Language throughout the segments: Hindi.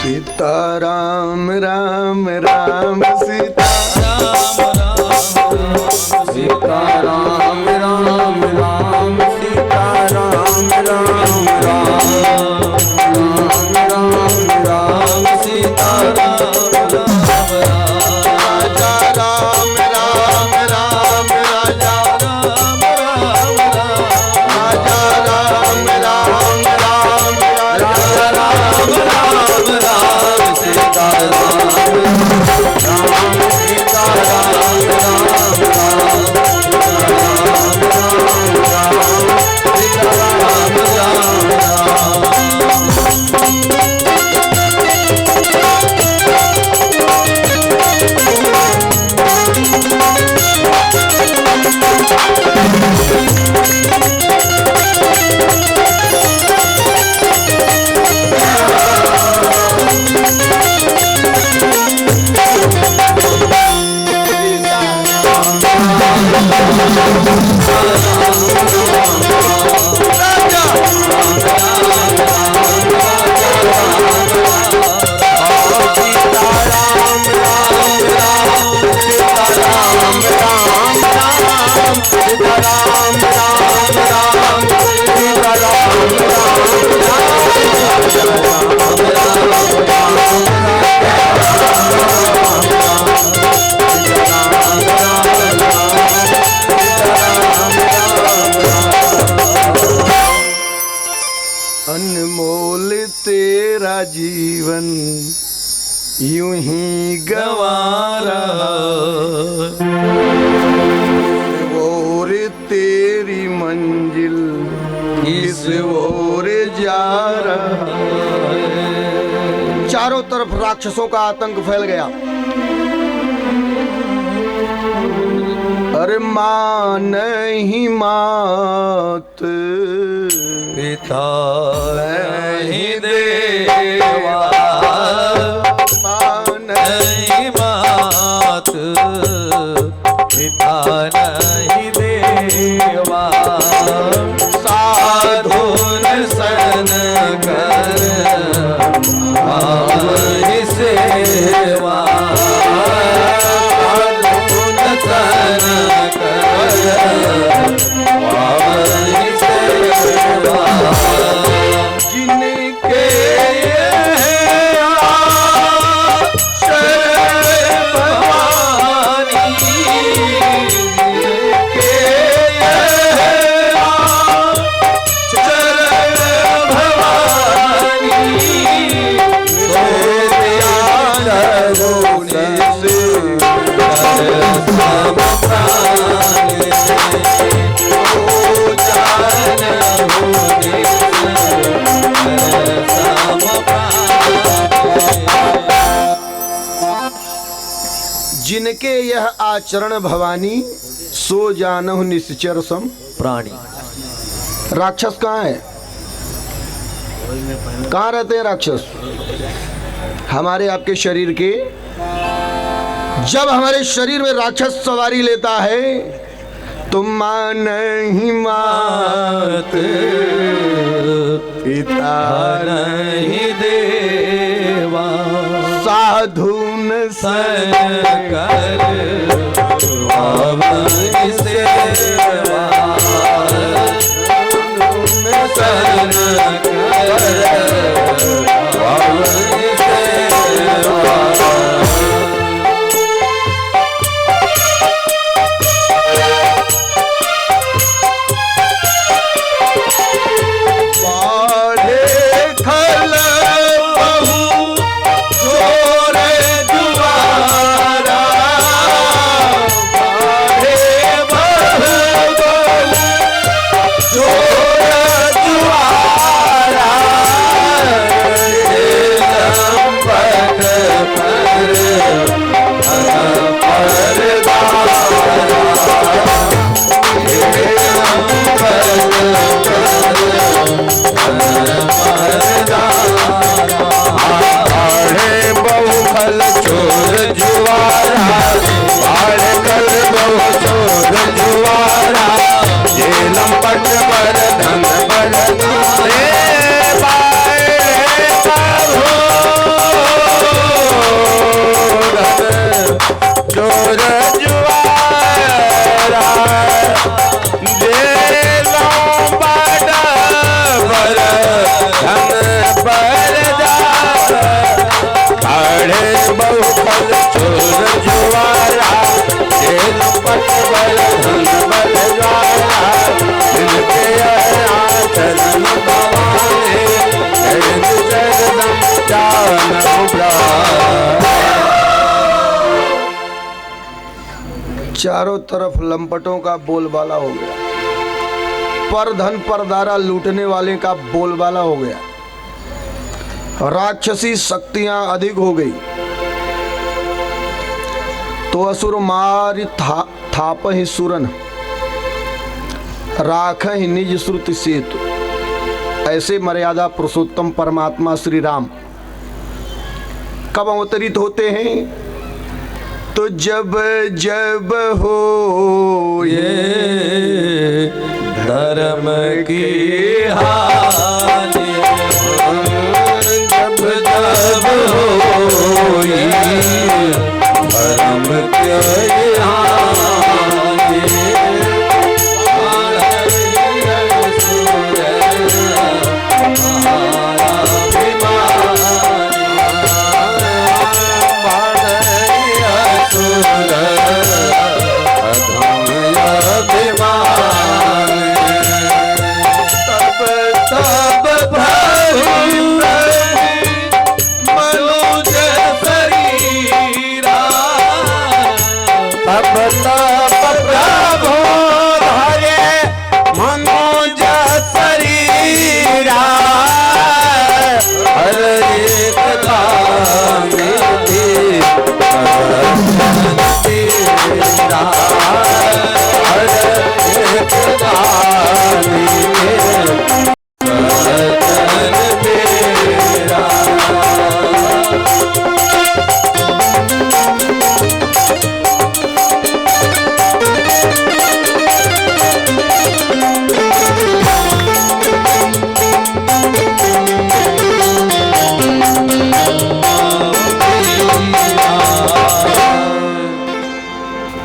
सीता राम राम राम सीता सीता राम राम राम सीता राम राम राम राम राम सीता राम राजा राम राम राम राजा राम राम राजा राम राम राम राजा राम राम राम सीता राम राम सीता राम राम राम अनमोल तेरा जीवन यूं ही गंवारा और तेरी मंजिल इस ओर जा रहा। चारों तरफ राक्षसों का आतंक फैल गया। अरे मां नहीं मात पिता नहीं देवा मां नहीं मात पिता नहीं देवा साधुन सन कर माहि सेवा साधुन सन कर माहि सेवा जिनके जिनके यह आचरण भवानी सो जानहु निश्चर सम प्राणी। राक्षस कहाँ है? कहाँ रहते हैं राक्षस? हमारे आपके शरीर के। जब हमारे शरीर में राक्षस सवारी लेता है तो मां नहीं मात पिता नहीं देवा साधुन सन कर माहि सेवा सन कर माहि सेवा। चारों तरफ लंपटों का बोलबाला हो गया, पर धन परदारा लूटने वाले का बोलबाला हो गया, राक्षसी शक्तियां अधिक हो गई। तो असुर मारि थाप ही सुरन राख ही निज श्रुति सेतु। ऐसे मर्यादा पुरुषोत्तम परमात्मा श्री राम कब अवतरित होते हैं? तो जब जब हो ये धर्म की हानि, जब जब हो ये धर्म की हानि,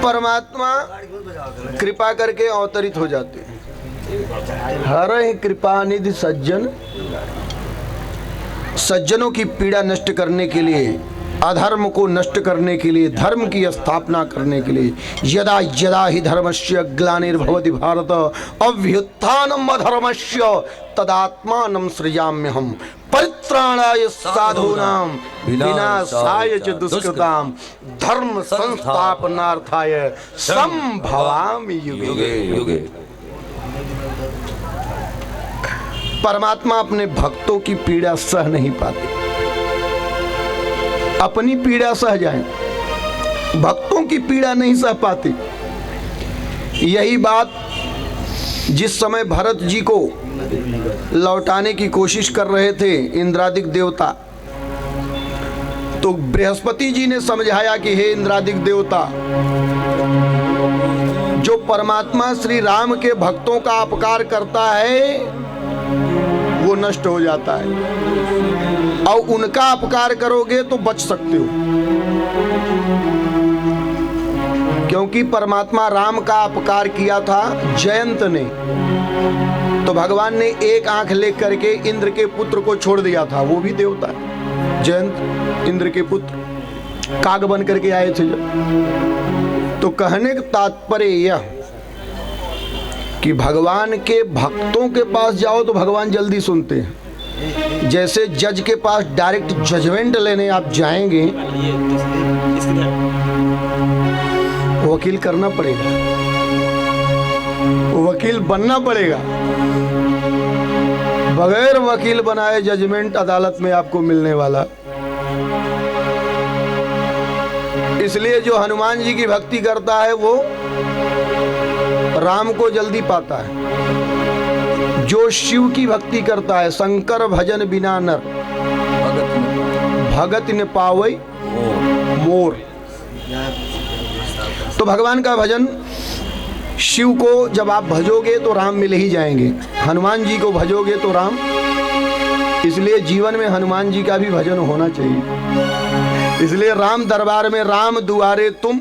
परमात्मा कृपा करके अवतरित हो जाते हैं। हर ही कृपा निधि सज्जन, सज्जनों की पीड़ा नष्ट करने के लिए, अधर्म को नष्ट करने के लिए, धर्म की स्थापना करने के लिए। यदा यदा ही धर्मस्य ग्लानिर्भवति भारत अभ्युत्थानम अधर्मस्य तदात्मानं सृजाम्यहम् परित्राणाय साधूनां विनाशाय च दुष्कृतां धर्म संस्थापनार्थाय संभवामि युगे युगे। परमात्मा अपने भक्तों की पीड़ा सह नहीं पाते, अपनी पीड़ा सह जाएं, भक्तों की पीड़ा नहीं सह पाते। यही बात जिस समय भरत जी को लौटाने की कोशिश कर रहे थे इंद्रादिक देवता, तो बृहस्पति जी ने समझाया कि हे इंद्रादिक देवता, जो परमात्मा श्री राम के भक्तों का अपकार करता है वो नष्ट हो जाता है, और उनका अपकार करोगे तो बच सकते हो, क्योंकि परमात्मा राम का अपकार किया था जयंत ने, तो भगवान ने एक आंख ले करके इंद्र के पुत्र को छोड़ दिया था। वो भी देवता है, जयंत इंद्र के पुत्र काग बन करके आए थे जब। तो कहने का तात्पर्य यह कि भगवान के भक्तों के पास जाओ तो भगवान जल्दी सुनते हैं। जैसे जज के पास डायरेक्ट जजमेंट लेने आप जाएंगे, वकील करना पड़ेगा, वकील बनना पड़ेगा। बगैर वकील बनाए जजमेंट अदालत में आपको मिलने वाला। इसलिए जो हनुमान जी की भक्ति करता है वो राम को जल्दी पाता है। जो शिव की भक्ति करता है, शंकर भजन बिना नर भगत न पावई मोर। तो भगवान का भजन, शिव को जब आप भजोगे तो राम मिल ही जाएंगे, हनुमान जी को भजोगे तो राम। इसलिए जीवन में हनुमान जी का भी भजन होना चाहिए। इसलिए राम दरबार में राम दुआरे तुम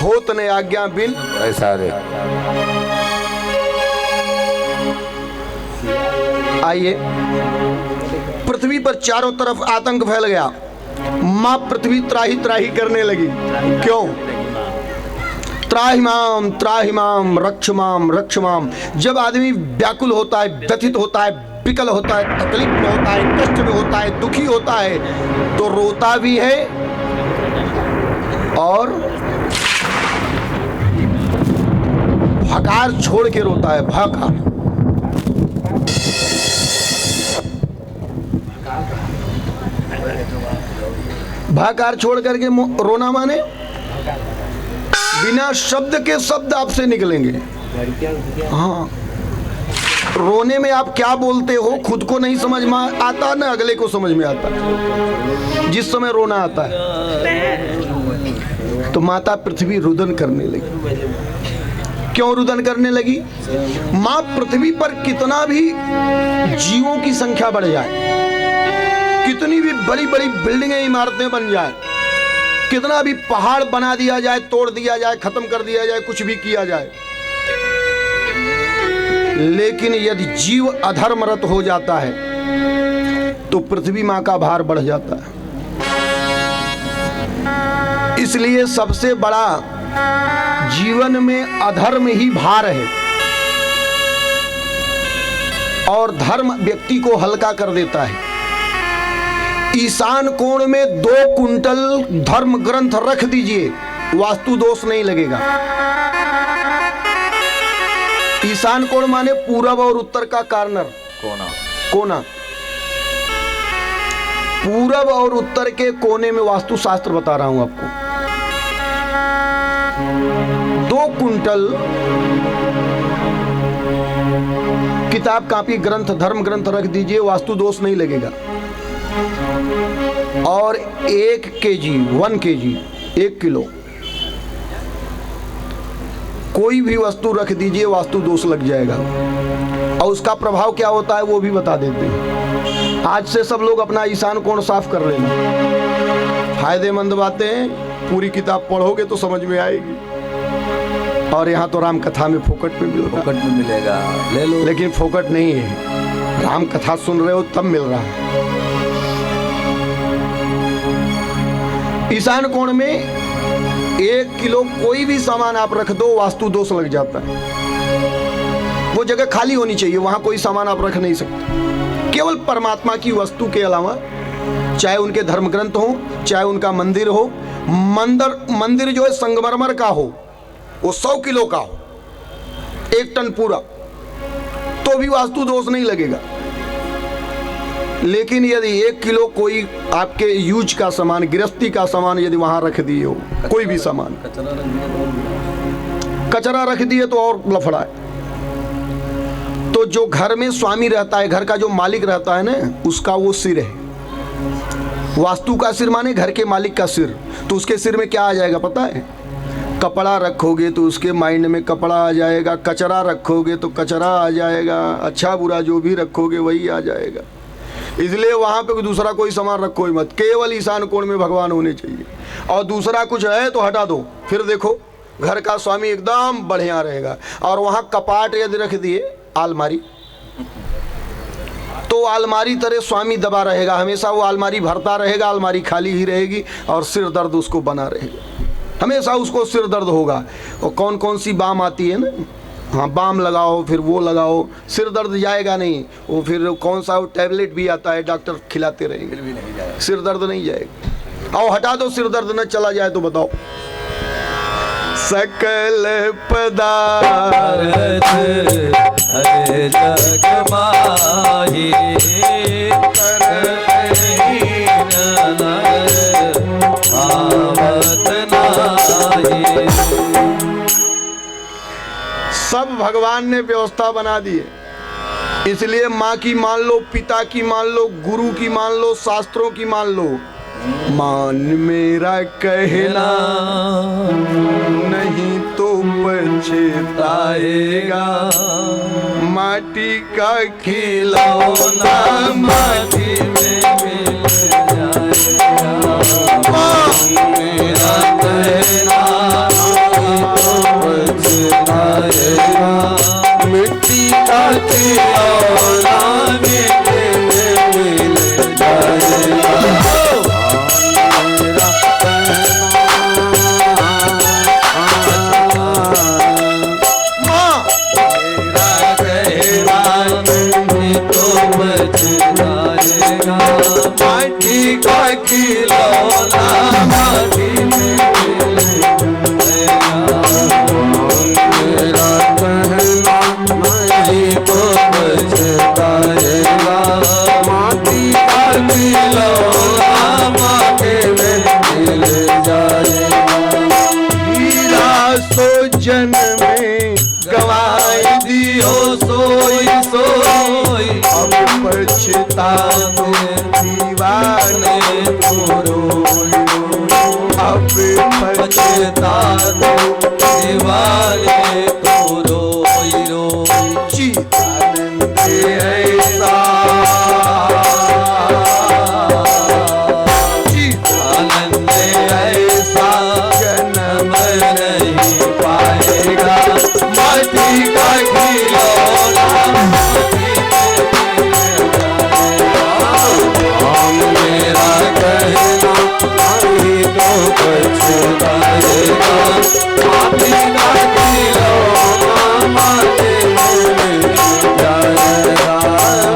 होत ने आज्ञा बिन ऐसा रे। आइए, पृथ्वी पर चारों तरफ आतंक फैल गया। माँ पृथ्वी त्राही त्राही करने लगी। क्यों? त्राहिमाम त्राहिमाम रक्षमाम रक्षमाम। जब आदमी व्याकुल होता है, व्यथित होता है, पिकल होता है, तकलीफ में होता है, कष्ट में होता है, दुखी होता है, तो रोता भी है और भकार छोड़ के रोता है। भकार भाकार छोड़ करके रोना माने बिना शब्द के शब्द आपसे निकलेंगे। हाँ, रोने में आप क्या बोलते हो खुद को नहीं समझ में आता, ना अगले को समझ में आता। जिस समय रोना आता है तो माता पृथ्वी रुदन करने लगी। क्यों रुदन करने लगी? माँ पृथ्वी पर कितना भी जीवों की संख्या बढ़ जाए, कितनी भी बड़ी बड़ी बिल्डिंगें इमारतें बन जाए, कितना भी पहाड़ बना दिया जाए, तोड़ दिया जाए, खत्म कर दिया जाए, कुछ भी किया जाए, लेकिन यदि जीव अधर्मरत हो जाता है तो पृथ्वी माँ का भार बढ़ जाता है। इसलिए सबसे बड़ा जीवन में अधर्म ही भार है, और धर्म व्यक्ति को हल्का कर देता है। ईशान कोण में 2 कुंटल धर्म ग्रंथ रख दीजिए, वास्तु दोष नहीं लगेगा। ईशान कोण माने पूरब और उत्तर का कार्नर, कोना। पूरब और उत्तर के कोने में वास्तु शास्त्र बता रहा हूं आपको। 2 कुंटल किताब कापी ग्रंथ धर्म ग्रंथ रख दीजिए, वास्तु दोष नहीं लगेगा। और 1 किलो कोई भी वस्तु रख दीजिए, वास्तु दोष लग जाएगा। और उसका प्रभाव क्या होता है वो भी बता देते हैं। आज से सब लोग अपना ईशान कोण साफ कर लेना। फायदेमंद बातें पूरी किताब पढ़ोगे तो समझ में आएगी। और यहाँ तो राम कथा में फोकट में मिलेगा, ले लो। लेकिन फोकट नहीं है, राम कथा सुन रहे हो तब मिल रहा है। ईशान कोण में 1 किलो कोई भी सामान आप रख दो, वास्तु दोष लग जाता है। वो जगह खाली होनी चाहिए, वहां कोई सामान आप रख नहीं सकते। केवल परमात्मा की वस्तु के अलावा, चाहे उनके धर्म ग्रंथ हो, चाहे उनका मंदिर हो। मंदिर जो है संगमरमर का हो, वो 100 किलो का हो, 1 टन पूरा, तो भी वास्तु दोष नहीं लगेगा। लेकिन यदि 1 किलो कोई आपके यूज का सामान, गृहस्थी का सामान यदि वहां रख दिए हो, कोई भी सामान, कचरा रख दिए तो और लफड़ा है। तो जो घर में स्वामी रहता है, घर का जो मालिक रहता है ना, उसका वो सिर है। वास्तु का सिर माने घर के मालिक का सिर। तो उसके सिर में क्या आ जाएगा पता है? कपड़ा रखोगे तो उसके माइंड में कपड़ा आ जाएगा, कचरा रखोगे तो कचरा आ जाएगा, अच्छा बुरा जो भी रखोगे वही आ जाएगा। इसलिए वहाँ पे दूसरा कोई सामान रखो ही मत, केवल ईशान कोण में भगवान होने चाहिए। और दूसरा कुछ है तो हटा दो, फिर देखो घर का स्वामी एकदम बढ़िया रहेगा। और वहाँ कपाट यदि रख दिए, अलमारी, तो अलमारी तरह स्वामी दबा रहेगा, हमेशा वो अलमारी भरता रहेगा, अलमारी खाली ही रहेगी और सिर दर्द उसको बना रहेगा, हमेशा उसको सिर दर्द होगा। और कौन कौन सी बाम आती है ना, हाँ बाम लगाओ, फिर वो लगाओ, सिर दर्द जाएगा नहीं। वो फिर कौन सा टैबलेट भी आता है, डॉक्टर खिलाते रहेंगे, सिर दर्द नहीं जाएगा। और हटा दो, सिर दर्द न चला जाए तो बताओ। सकल पदार्थ हरे जग माही, सब भगवान ने व्यवस्था बना दी है। इसलिए माँ की मान लो, पिता की मान लो, गुरु की मान लो, शास्त्रों की मान लो। मान मेरा कहना नहीं तो पछताएगा, माटी का खिलौना माटी में मिल जाएगा। मेरा कहना मिट्टी का खिलौना मिट्टी में मिल जाएगा। मेरा कहना नहीं तो तो रोई अब पछताते दीवाने तो रोई रोई चिदानंद ऐसा आनंद ऐसा जन्म नहीं पाएगा माटी का खिलौना माटी में हम मेरा कहना नहीं तो पछताएगा माटी का खिलौना माटी में जाएगा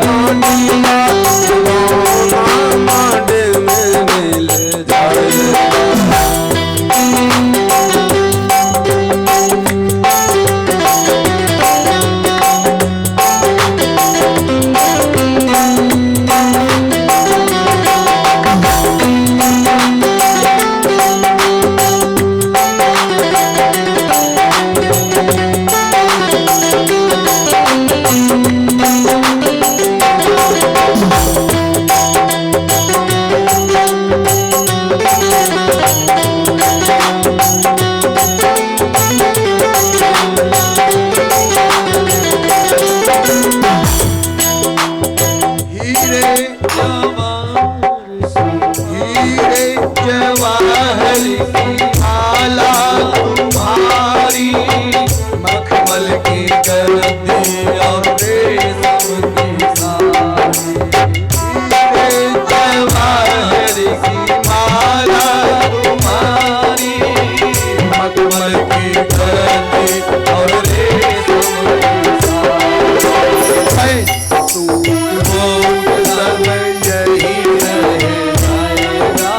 माटी का खिलौना माटी में मिल जाएगा हीरे हीरे जवाहर की माला तुम्हारी मखमल की गद्दी और रेशम की साड़ी हीरे जवाहर की माला तुम्हारी मखमल की गद्दी और रेशम की साड़ी है वो सब यही रह जाएगा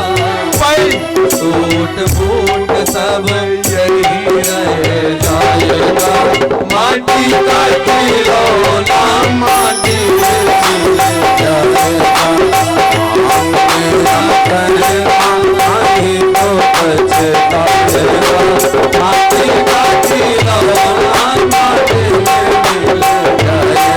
टूट फूट सब यही रह जाएगा माटी का खिलौना माटी में मिल जाएगा हम मेरा कहना नहीं तो पछताएगा माटी का खिलौना माटी में मिल जाएगा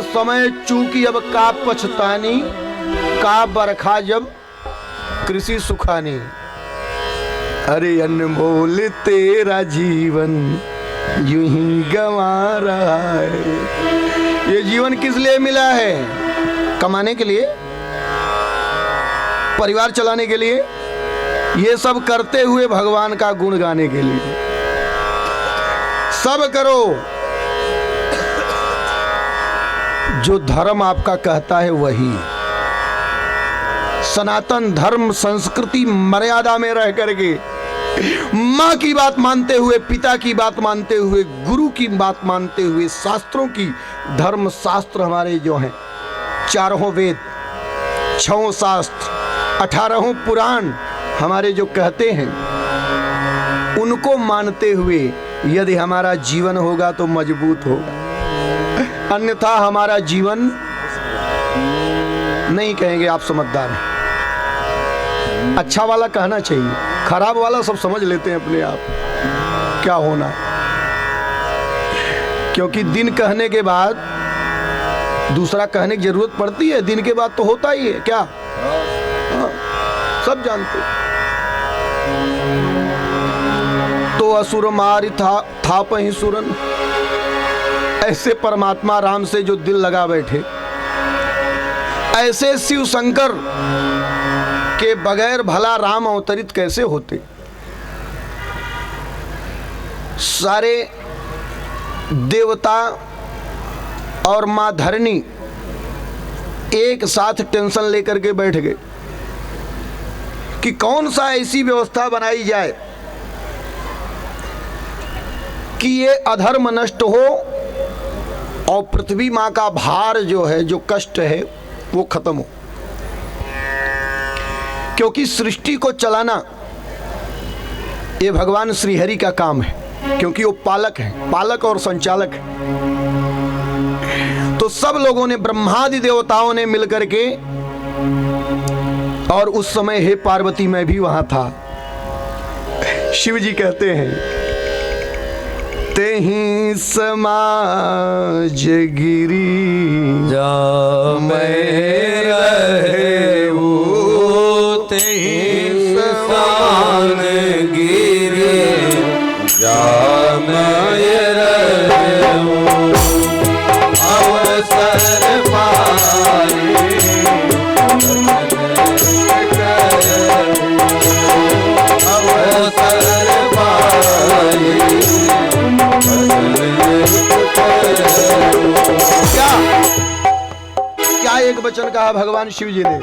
समय चूकी अब का पछतानी, का बरखा जब कृषि सुखानी। अरे अनमोल तेरा जीवन यूं ही गंवा रहा है। ये जीवन किस लिए मिला है? कमाने के लिए, परिवार चलाने के लिए, ये सब करते हुए भगवान का गुण गाने के लिए। सब करो जो धर्म आपका कहता है वही। सनातन धर्म संस्कृति मर्यादा में रह करके, माँ की बात मानते हुए, पिता की बात मानते हुए, गुरु की बात मानते हुए, शास्त्रों की, धर्म शास्त्र हमारे जो हैं, 4 वेद, 6 शास्त्र, 18 पुराण हमारे जो कहते हैं, उनको मानते हुए यदि हमारा जीवन होगा तो मजबूत होगा, अन्यथा हमारा जीवन नहीं कहेंगे आप समझदार हैं। अच्छा वाला कहना चाहिए, खराब वाला सब समझ लेते हैं अपने आप क्या होना है। क्योंकि दिन कहने के बाद दूसरा कहने की जरूरत पड़ती है, दिन के बाद तो होता ही है क्या? हाँ, सब जानते। तो असुर मारि था पही सुरन, ऐसे परमात्मा राम से जो दिल लगा बैठे, ऐसे शिव शंकर के बगैर भला राम अवतरित कैसे होते? सारे देवता और मां धरणी एक साथ टेंशन लेकर के बैठ गए कि कौन सा ऐसी व्यवस्था बनाई जाए कि ये अधर्म नष्ट हो और पृथ्वी माँ का भार जो है, जो कष्ट है, वो खत्म हो। क्योंकि सृष्टि को चलाना ये भगवान श्रीहरि का काम है, क्योंकि वो पालक है, पालक और संचालक है। तो सब लोगों ने, ब्रह्मादि देवताओं ने मिलकर के, और उस समय हे पार्वती मैं भी वहां था, शिव जी कहते हैं तेहि समाज गिरी जा मैं रहूं, तेहि समान गिरी जा मैं रहूं। अवसर पाए अवसर पाए क्या एक वचन कहा भगवान शिव जी ने?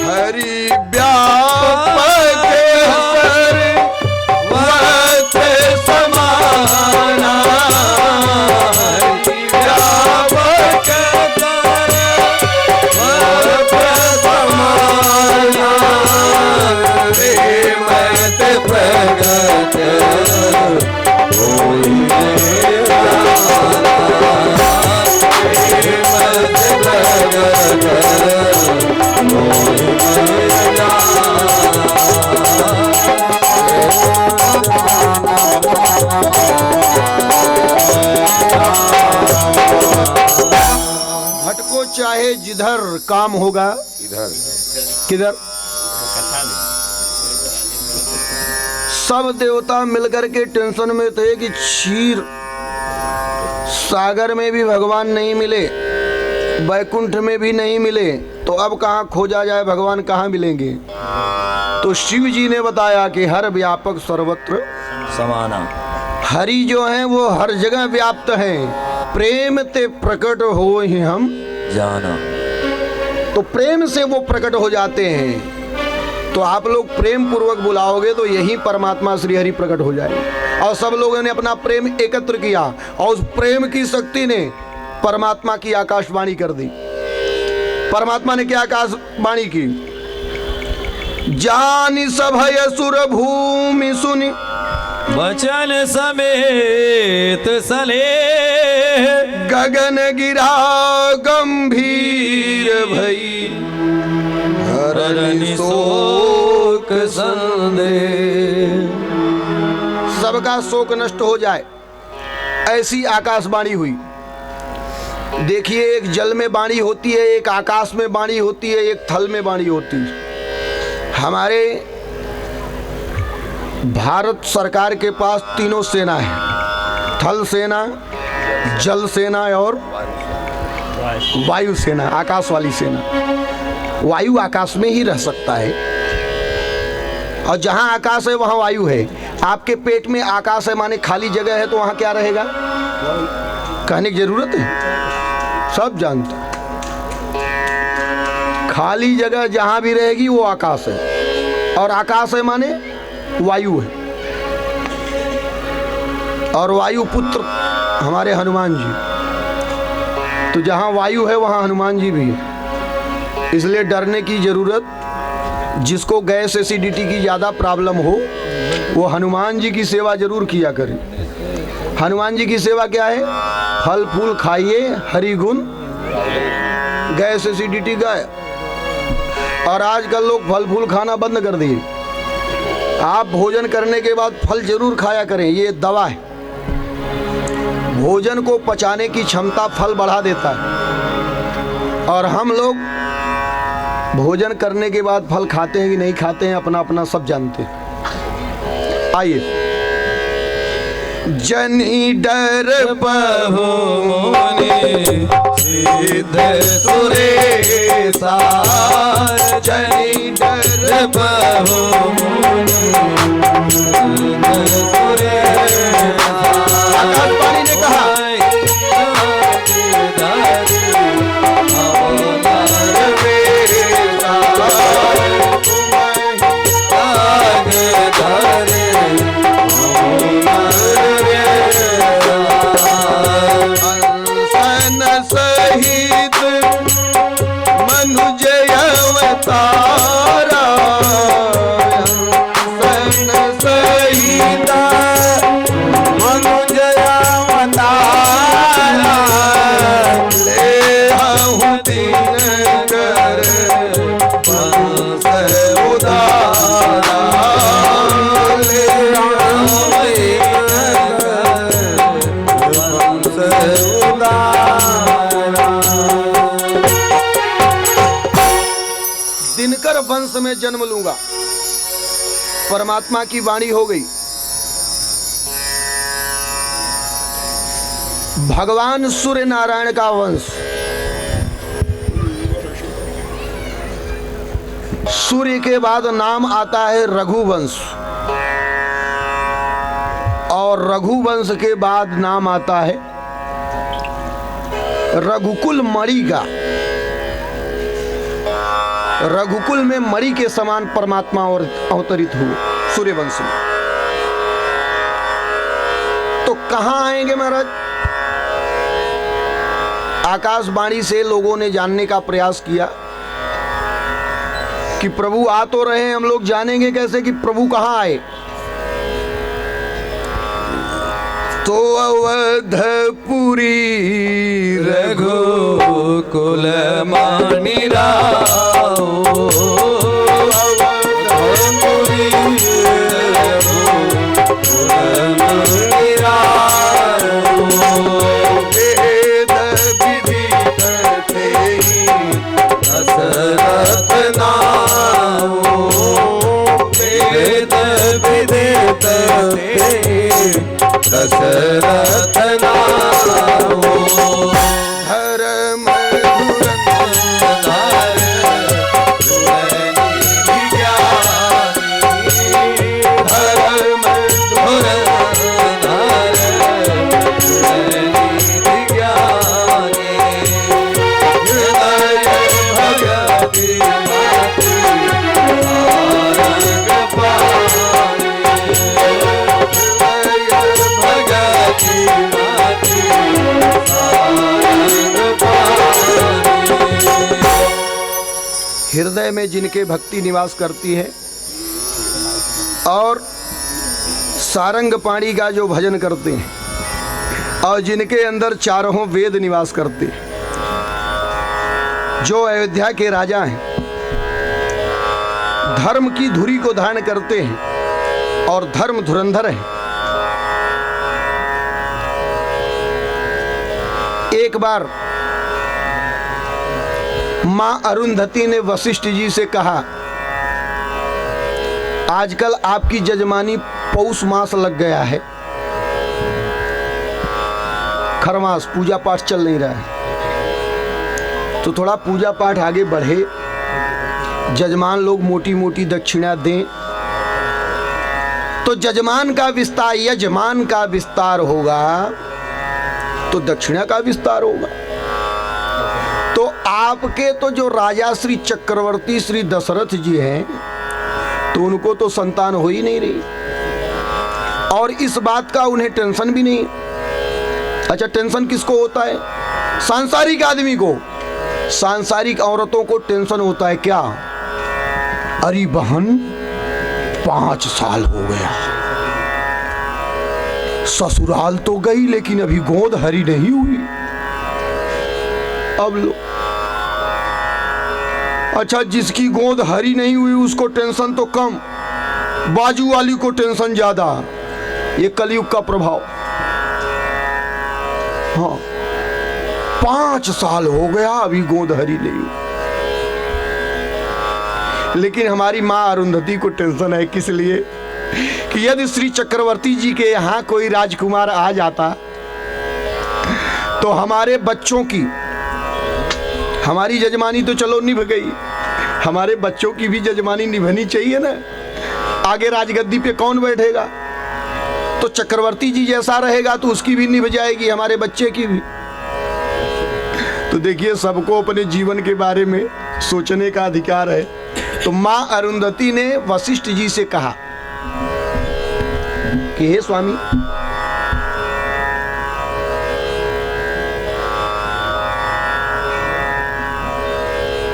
हरि व्यापक सर्वत्र समाना, हरि व्यापक सर्वत्र समाना, प्रेमत प्रगट होई भटको चाहे जिधर, काम होगा इधर किधर। सब देवता मिलकर के टेंशन में थे कि क्षीर सागर में भी भगवान नहीं मिले, वैकुंठ में भी नहीं मिले, तो अब कहाँ खोजा जाए, भगवान कहाँ मिलेंगे? तो शिव जी ने बताया कि हर व्यापक सर्वत्र समाना, हरि जो है वो हर जगह व्याप्त है, प्रेम ते प्रकट हो ही हम जाना। तो प्रेम से वो प्रकट हो जाते हैं। तो आप लोग प्रेम पूर्वक बुलाओगे तो यही परमात्मा श्री हरि प्रकट हो जाएंगे। और सब लोगों ने अपना प्रेम एकत्र किया और उस प्रेम की शक्ति ने परमात्मा की आकाशवाणी कर दी। परमात्मा ने क्या आकाशवाणी की? जानि सभय सुर भूमि सुनि, वचन समेत सले, गगन गिरा गंभीर भई, हरनि शोक संदेह। सबका शोक नष्ट हो जाए, ऐसी आकाशवाणी हुई। देखिए, एक जल में वाणी होती है, एक आकाश में वाणी होती है, एक थल में वाणी होती है। हमारे भारत सरकार के पास तीनों सेना है, थल सेना, जल सेना और वायु सेना, आकाश वाली सेना। वायु आकाश में ही रह सकता है, और जहां आकाश है वहां वायु है। आपके पेट में आकाश है माने खाली जगह है, तो वहां क्या रहेगा? कहने की जरूरत है, सब जानते हैं। खाली जगह जहां भी रहेगी वो आकाश है, और आकाश है माने वायु है। और वायु पुत्र हमारे हनुमान जी, तो जहां वायु है वहां हनुमान जी भी है। इसलिए डरने की जरूरत, जिसको गैस एसिडिटी की ज़्यादा प्रॉब्लम हो वो हनुमान जी की सेवा जरूर किया करें। हनुमान जी की सेवा क्या है? फल फूल खाइए, हरि गुण, गैस एसिडिटी गए। और आजकल लोग फल फूल खाना बंद कर दिए। आप भोजन करने के बाद फल जरूर खाया करें, ये दवा है। भोजन को पचाने की क्षमता फल बढ़ा देता है। और हम लोग भोजन करने के बाद फल खाते हैं कि नहीं खाते हैं, अपना अपना सब जानते हैं। आइए। जनी डर बहु मुनि सिद्ध सुरेशा, जनी डर बहु मुनि सिद्ध सुरेशा। आकाशवाणी ने कहा, सहित मनुज अवतारा, सन सहित मनुज अवतारा, ले आहूँ दीन कर बंस उदारा, ले आहूँ दीन कर बंस दिनकर वंश में जन्म लूंगा। परमात्मा की वाणी हो गई। भगवान सूर्य नारायण का वंश, सूर्य के बाद नाम आता है रघुवंश, और रघुवंश के बाद नाम आता है रघुकुल मणि का। रघुकुल में मणि के समान परमात्मा और अवतरित हुए सूर्यवंश में। तो कहां आएंगे महाराज? आकाशवाणी से लोगों ने जानने का प्रयास किया कि प्रभु आ तो रहे हैं, हम लोग जानेंगे कैसे कि प्रभु कहां आए? तो अवधपुरी रघुकुल मानि राओ, अवधपुरी रघुकुल मानि राओ। वेद विदित तेहि दशरथ नाओ, वेद विदित तेहि दशरथ नाओ। धर्म हृदय में जिनके भक्ति निवास करती है और सारंग पाणी का जो भजन करते हैं और जिनके अंदर चारों वेद निवास करते हैं, जो अयोध्या के राजा हैं, धर्म की धुरी को धारण करते हैं और धर्म धुरंधर हैं। एक बार मां अरुंधति ने वशिष्ठ जी से कहा, आजकल आपकी जजमानी पौष मास लग गया है, खरमास, पूजा पाठ चल नहीं रहा है, तो थोड़ा पूजा पाठ आगे बढ़े, जजमान लोग मोटी मोटी दक्षिणा दें तो यजमान का विस्तार होगा, तो दक्षिणा का विस्तार होगा। तो आपके तो जो राजा श्री चक्रवर्ती श्री दशरथ जी हैं, तो उनको तो संतान हो ही नहीं रही और इस बात का उन्हें टेंशन भी नहीं। अच्छा, टेंशन किसको होता है? सांसारिक आदमी को, सांसारिक औरतों को टेंशन होता है क्या? अरे बहन 5 साल हो गया, ससुराल तो गई लेकिन अभी गोद हरी नहीं हुई। अब लो, अच्छा जिसकी गोद हरी नहीं हुई उसको टेंशन तो कम, बाजू वाली को टेंशन ज्यादा। ये कलयुग का प्रभाव। हाँ, 5 साल हो गया अभी गोद हरी नहीं हुई। लेकिन हमारी मां अरुंधति को टेंशन है, किस लिए? कि यदि श्री चक्रवर्ती जी के यहाँ कोई राजकुमार आ जाता तो हमारे बच्चों की, हमारी जजमानी तो चलो निभ गई, हमारे बच्चों की भी जजमानी निभनी चाहिए ना। आगे राजगद्दी पे कौन बैठेगा? तो चक्रवर्ती जी जैसा रहेगा तो उसकी भी निभ जाएगी, हमारे बच्चे की भी। तो देखिए, सबको अपने जीवन के बारे में सोचने का अधिकार है। तो मां अरुंधति ने वशिष्ठ जी से कहा कि हे स्वामी,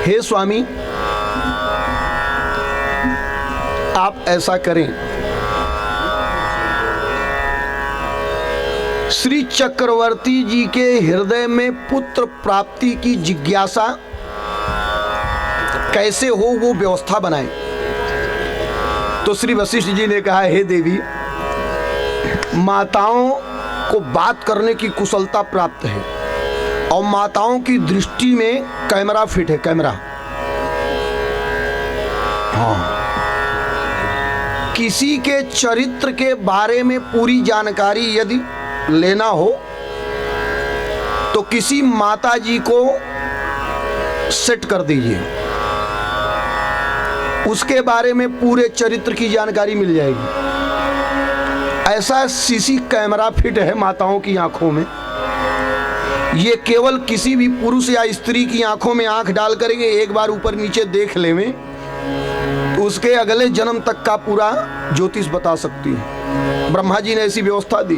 हे स्वामी, आप ऐसा करें, श्री चक्रवर्ती जी के हृदय में पुत्र प्राप्ति की जिज्ञासा कैसे हो वो व्यवस्था बनाएं। तो श्री वशिष्ठ जी ने कहा, हे देवी, माताओं को बात करने की कुशलता प्राप्त है और माताओं की दृष्टि में कैमरा फिट है, कैमरा। हाँ, किसी के चरित्र के बारे में पूरी जानकारी यदि लेना हो तो किसी माता जी को सेट कर दीजिए, उसके बारे में पूरे चरित्र की जानकारी मिल जाएगी। ऐसा सीसी कैमरा फिट है माताओं की आंखों में, ये केवल किसी भी पुरुष या स्त्री की आंखों में आंख डाल करके एक बार ऊपर नीचे देख ले में तो उसके अगले जन्म तक का पूरा ज्योतिष बता सकती है। ब्रह्मा जी ने ऐसी व्यवस्था दी,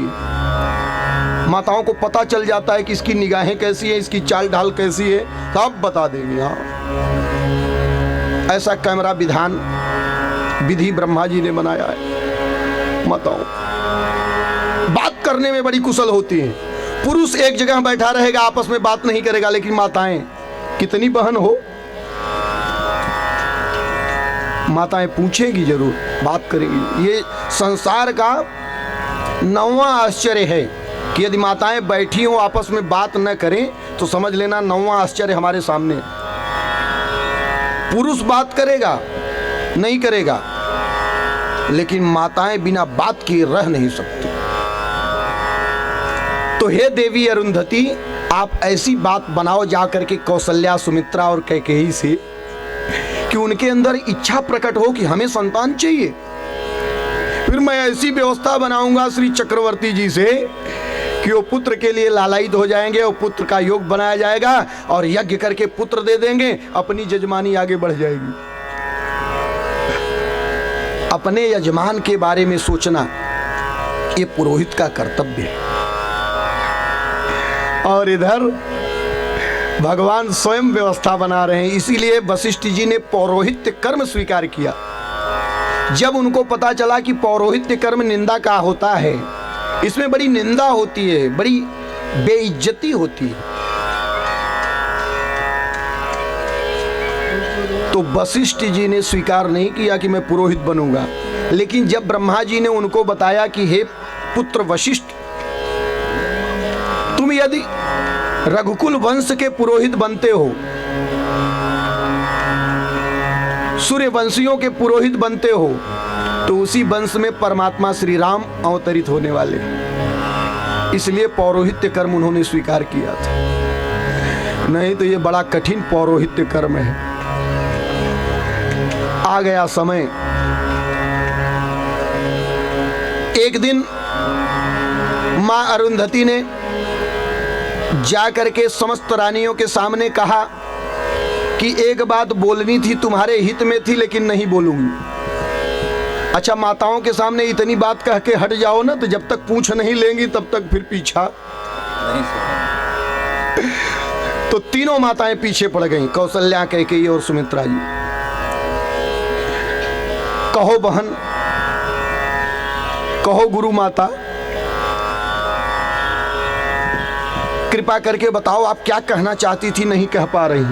माताओं को पता चल जाता है कि इसकी निगाहें कैसी है, इसकी चाल ढाल कैसी है, सब बता देंगे। हाँ, ऐसा कैमरा विधान विधि ब्रह्मा जी ने बनाया है। माताओं बात करने में बड़ी कुशल होती हैं। पुरुष एक जगह बैठा रहेगा, आपस में बात नहीं करेगा, लेकिन माताएं, कितनी बहन हो, माताएं पूछेंगी जरूर, बात करेंगी। ये संसार का 9वां आश्चर्य है कि यदि माताएं बैठी हो आपस में बात न करें तो समझ लेना 9वां आश्चर्य हमारे सामने। पुरुष बात करेगा, नहीं करेगा, लेकिन माताएं बिना बात किए रह नहीं सकती। तो हे देवी अरुंधति, आप ऐसी बात बनाओ जाकर के कौशल्या, सुमित्रा और कैकेयी से कि उनके अंदर इच्छा प्रकट हो कि हमें संतान चाहिए। फिर मैं ऐसी व्यवस्था बनाऊंगा श्री चक्रवर्ती जी से कि वो पुत्र के लिए लालायित हो जाएंगे और पुत्र का योग बनाया जाएगा और यज्ञ करके पुत्र दे देंगे, अपनी यजमानी आगे बढ़ जाएगी। अपने यजमान के बारे में सोचना ये पुरोहित का कर्तव्य है। और इधर भगवान स्वयं व्यवस्था बना रहे हैं, इसीलिए वशिष्ठ जी ने पौरोहित्य कर्म स्वीकार किया। जब उनको पता चला कि पौरोहित्य कर्म निंदा का होता है, इसमें बड़ी निंदा होती है, बड़ी बेइज्जती होती है, तो वशिष्ठ जी ने स्वीकार नहीं किया कि मैं पुरोहित बनूंगा। लेकिन जब ब्रह्मा जी ने उनको बताया कि हे पुत्र वशिष्ठ, तुम यदि रघुकुल वंश के पुरोहित बनते हो सूर्यवंशियों के पुरोहित बनते हो तो उसी वंश में परमात्मा श्री राम अवतरित होने वाले, इसलिए पौरोहित्य कर्म उन्होंने स्वीकार किया था। नहीं तो ये बड़ा कठिन पौरोहित्य कर्म है। आ गया समय, एक दिन मां अरुंधति ने जाकर के समस्त रानियों के सामने कहा कि एक बात बोलनी थी, तुम्हारे हित में थी, लेकिन नहीं बोलूंगी। अच्छा, माताओं के सामने इतनी बात कह के हट जाओ ना, तो जब तक पूछ नहीं लेंगी तब तक फिर पीछा नहीं। तो तीनों माताएं पीछे पड़ गईं, कौशल्या, कैकेयी और सुमित्रा जी। कहो बहन, कहो गुरु माता, कृपा करके बताओ आप क्या कहना चाहती थी, नहीं कह पा रही।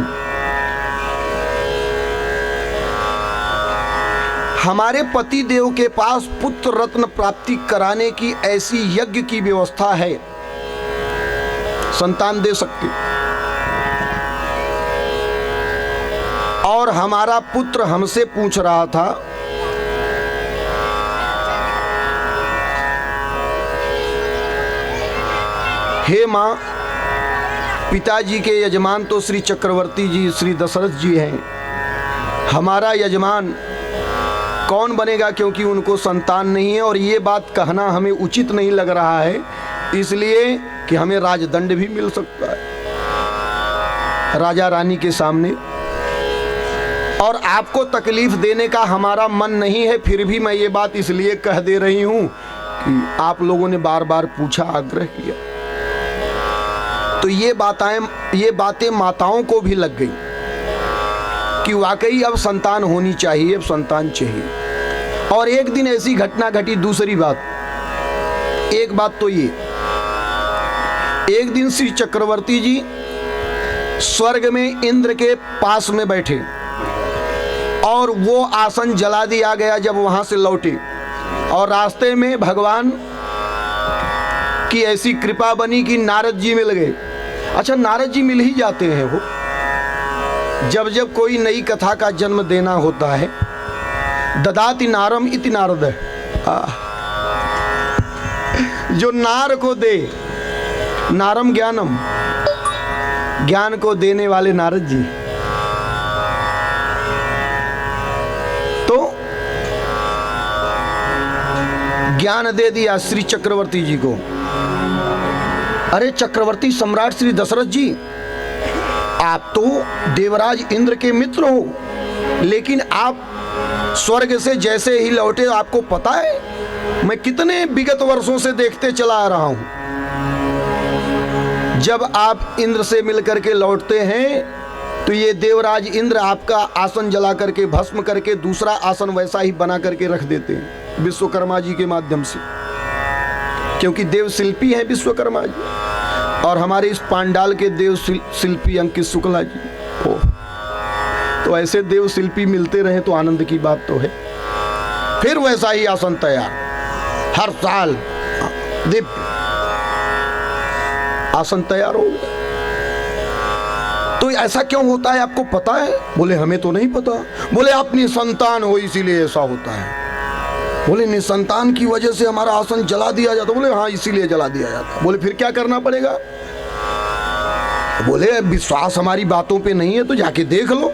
हमारे पति देव के पास पुत्र रत्न प्राप्ति कराने की ऐसी यज्ञ की व्यवस्था है, संतान दे सकते, और हमारा पुत्र हमसे पूछ रहा था हे मां, पिताजी के यजमान तो श्री चक्रवर्ती जी, श्री दशरथ जी हैं, हमारा यजमान कौन बनेगा, क्योंकि उनको संतान नहीं है, और ये बात कहना हमें उचित नहीं लग रहा है, इसलिए कि हमें राजदंड भी मिल सकता है राजा रानी के सामने, और आपको तकलीफ देने का हमारा मन नहीं है, फिर भी मैं ये बात इसलिए कह दे रही हूं कि आप लोगों ने बार बार पूछा, आग्रह किया। तो ये बातें माताओं को भी लग गई कि वाकई अब संतान होनी चाहिए, अब संतान चाहिए। और एक दिन ऐसी घटना घटी। दूसरी बात, एक बात तो ये, एक दिन श्री चक्रवर्ती जी स्वर्ग में इंद्र के पास में बैठे और वो आसन जला दिया गया जब वहां से लौटे, और रास्ते में भगवान की ऐसी कृपा बनी कि नारद जी मिल गए। अच्छा, नारद जी मिल ही जाते हैं वो, जब जब कोई नई कथा का जन्म देना होता है। ददाति नारम इति नारद, जो नार को दे, नारम ज्ञानम, ज्ञान को देने वाले नारद जी। तो ज्ञान दे दिया श्री चक्रवर्ती जी को। अरे चक्रवर्ती सम्राट श्री दशरथ जी, आप तो देवराज इंद्र के मित्र हो, लेकिन आप स्वर्ग से जैसे ही लौटे, आपको पता है मैं कितने विगत वर्षों से देखते चला आ रहा हूं, जब आप इंद्र से मिलकर के लौटते हैं तो ये देवराज इंद्र आपका आसन जला करके, भस्म करके, दूसरा आसन वैसा ही बना करके रख देते हैं विश्वकर्मा जी के माध्यम से, क्योंकि देव शिल्पी है विश्वकर्मा जी, और हमारे इस पांडाल के देव शिल्पी अंकित शुक्ला जी। तो ऐसे देव शिल्पी मिलते रहे तो आनंद की बात तो है। फिर वैसा ही आसन तैयार, हर साल दिव्य आसन तैयार हो गया। तो ऐसा क्यों होता है, आपको पता है? बोले हमें तो नहीं पता। बोले आप निसंतान हो इसीलिए ऐसा होता है। बोले निसंतान की वजह से हमारा आसन जला दिया जाता। बोले हाँ, इसीलिए जला दिया जाता। बोले फिर क्या करना पड़ेगा? बोले विश्वास हमारी बातों पे नहीं है तो जाके देख लो।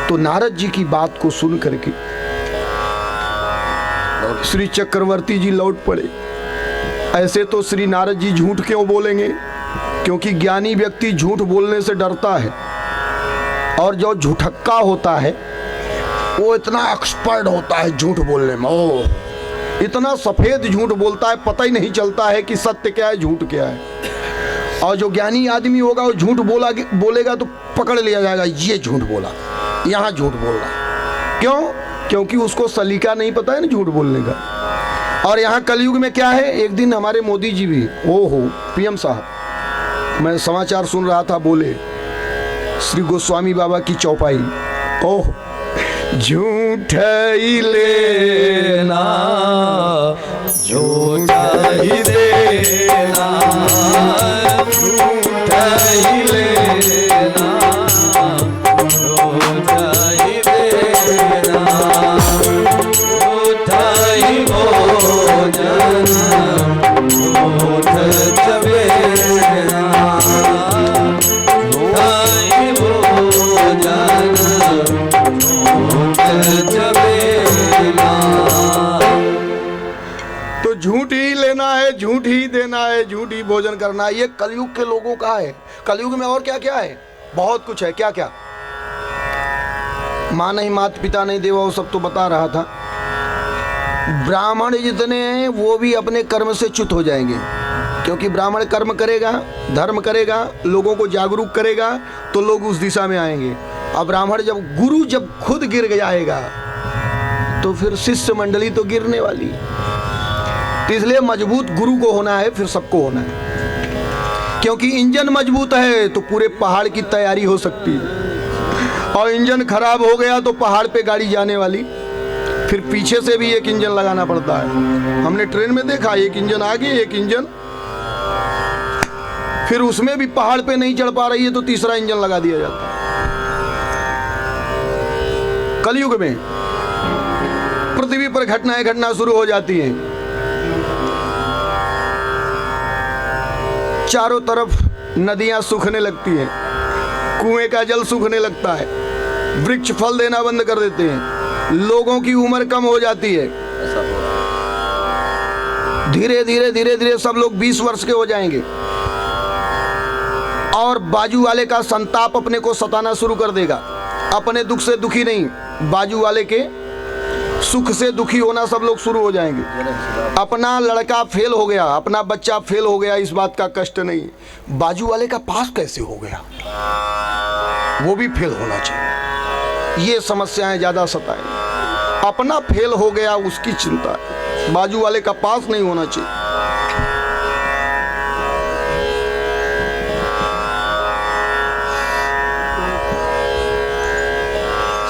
तो नारद जी की बात को सुन करके श्री चक्रवर्ती जी लौट पड़े। ऐसे तो श्री नारद जी झूठ क्यों बोलेंगे, क्योंकि ज्ञानी व्यक्ति झूठ बोलने से डरता है, और जो झूठक्का होता है वो इतना एक्सपर्ट होता है झूठ बोलने में। ओह, इतना सफेद झूठ बोलता है, पता ही नहीं चलता है कि सत्य क्या है झूठ क्या है। और जो ज्ञानी आदमी होगा वो झूठ बोलेगा तो पकड़ लिया जाएगा, ये झूठ बोला, यहाँ झूठ बोल रहा। क्यों? क्योंकि उसको सलीका नहीं पता है ना झूठ बोलने का। और यहाँ कलयुग में क्या है, एक दिन हमारे मोदी जी भी, ओहो पीएम साहब, मैं समाचार सुन रहा था, बोले श्री गोस्वामी बाबा की चौपाई, ओह झूठ ही लेना झूठ ही देना, झूठ ही लेना झूठ झूठी भोजन करना, ये कलयुग के लोगों का है। कलयुग में और क्या क्या है, बहुत कुछ है। क्या क्या, माँ नहीं, माता पिता नहीं, देवा, वो सब तो बता रहा था। ब्राह्मण जितने हैं वो भी अपने कर्म से च्युत हो जाएंगे, क्योंकि ब्राह्मण कर्म करेगा, धर्म करेगा, लोगों को जागरूक करेगा तो लोग उस दिशा में आएंगे। अब ब्राह्मण गुरु जब खुद गिर जाएगा तो फिर शिष्य मंडली तो गिरने वाली। तो इसलिए मजबूत गुरु को होना है, फिर सबको होना है, क्योंकि इंजन मजबूत है तो पूरे पहाड़ की तैयारी हो सकती है, और इंजन खराब हो गया तो पहाड़ पे गाड़ी जाने वाली, फिर पीछे से भी एक इंजन लगाना पड़ता है। हमने ट्रेन में देखा, एक इंजन आगे, एक इंजन, फिर उसमें भी पहाड़ पे नहीं चढ़ पा रही है तो तीसरा इंजन लगा दिया जाता है। कलयुग में पृथ्वी पर घटनाएं घटना शुरू हो जाती हैं, चारों तरफ नदियां सूखने लगती हैं, कुएं का जल सूखने लगता है, वृक्ष फल देना बंद कर देते हैं, लोगों की उम्र कम हो जाती है, धीरे धीरे धीरे धीरे सब लोग 20 वर्ष के हो जाएंगे, और बाजू वाले का संताप अपने को सताना शुरू कर देगा। अपने दुख से दुखी नहीं, बाजू वाले के सुख से दुखी होना सब लोग शुरू हो जाएंगे। अपना लड़का फेल हो गया, अपना बच्चा फेल हो गया, इस बात का कष्ट नहीं, बाजू वाले का पास कैसे हो गया, वो भी फेल होना चाहिए। ये समस्याएं ज्यादा सताएं। अपना फेल हो गया उसकी चिंता है, बाजू वाले का पास नहीं होना चाहिए।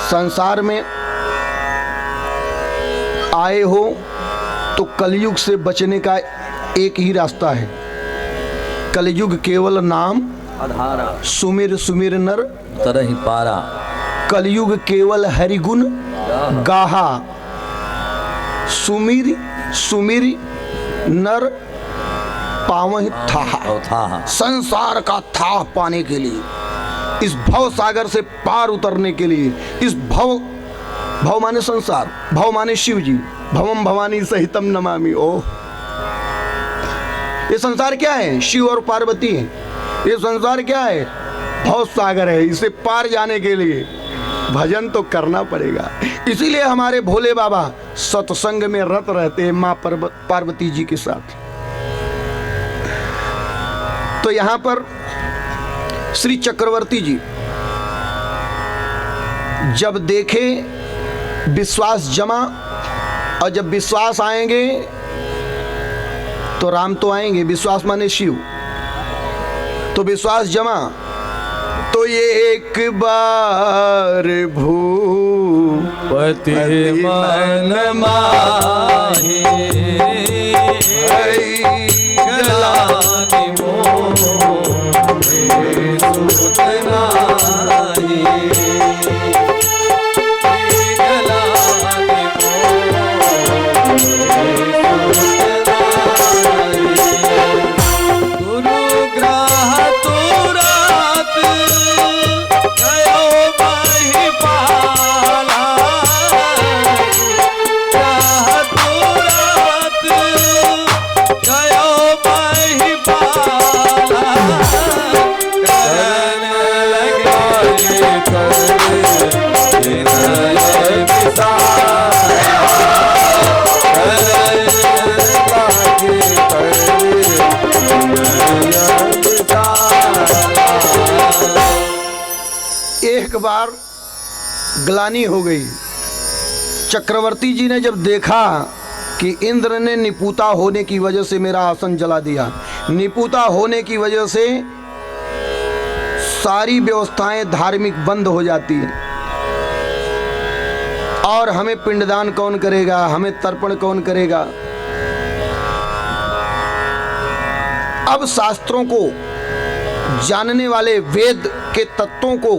संसार में आए हो तो कलयुग से बचने का एक ही रास्ता है। कलयुग केवल नाम आधारा, सुमिर सुमिर नर तरहि पारा। कलयुग केवल हरिगुण गाहा, सुमिर सुमिर नर पावहि था। संसार का था पाने के लिए, इस भव सागर से पार उतरने के लिए, इस भव माने संसार, भव माने शिव जी, भवम भवानी सहितम नमामि। ओह, ये संसार क्या है, शिव और पार्वती है। ये संसार क्या है, भव सागर है। इसे पार जाने के लिए भजन तो करना पड़ेगा। इसीलिए हमारे भोले बाबा सत्संग में रत रहते हैं माँ पार्वती जी के साथ। तो यहां पर श्री चक्रवर्ती जी जब देखे विश्वास जमा, और जब विश्वास आएंगे तो राम तो आएंगे, विश्वास माने शिव, तो विश्वास जमा तो ये एक बार भूपति मन माहे, गलानि मोहे सुत नाही। एक बार ग्लानि हो गई। चक्रवर्ती जी ने जब देखा कि इंद्र ने निपुता होने की वजह से मेरा आसन जला दिया, निपुता होने की वजह से सारी व्यवस्थाएं धार्मिक बंद हो जाती हैं, और हमें पिंडदान कौन करेगा, हमें तर्पण कौन करेगा। अब शास्त्रों को जानने वाले, वेद के तत्वों को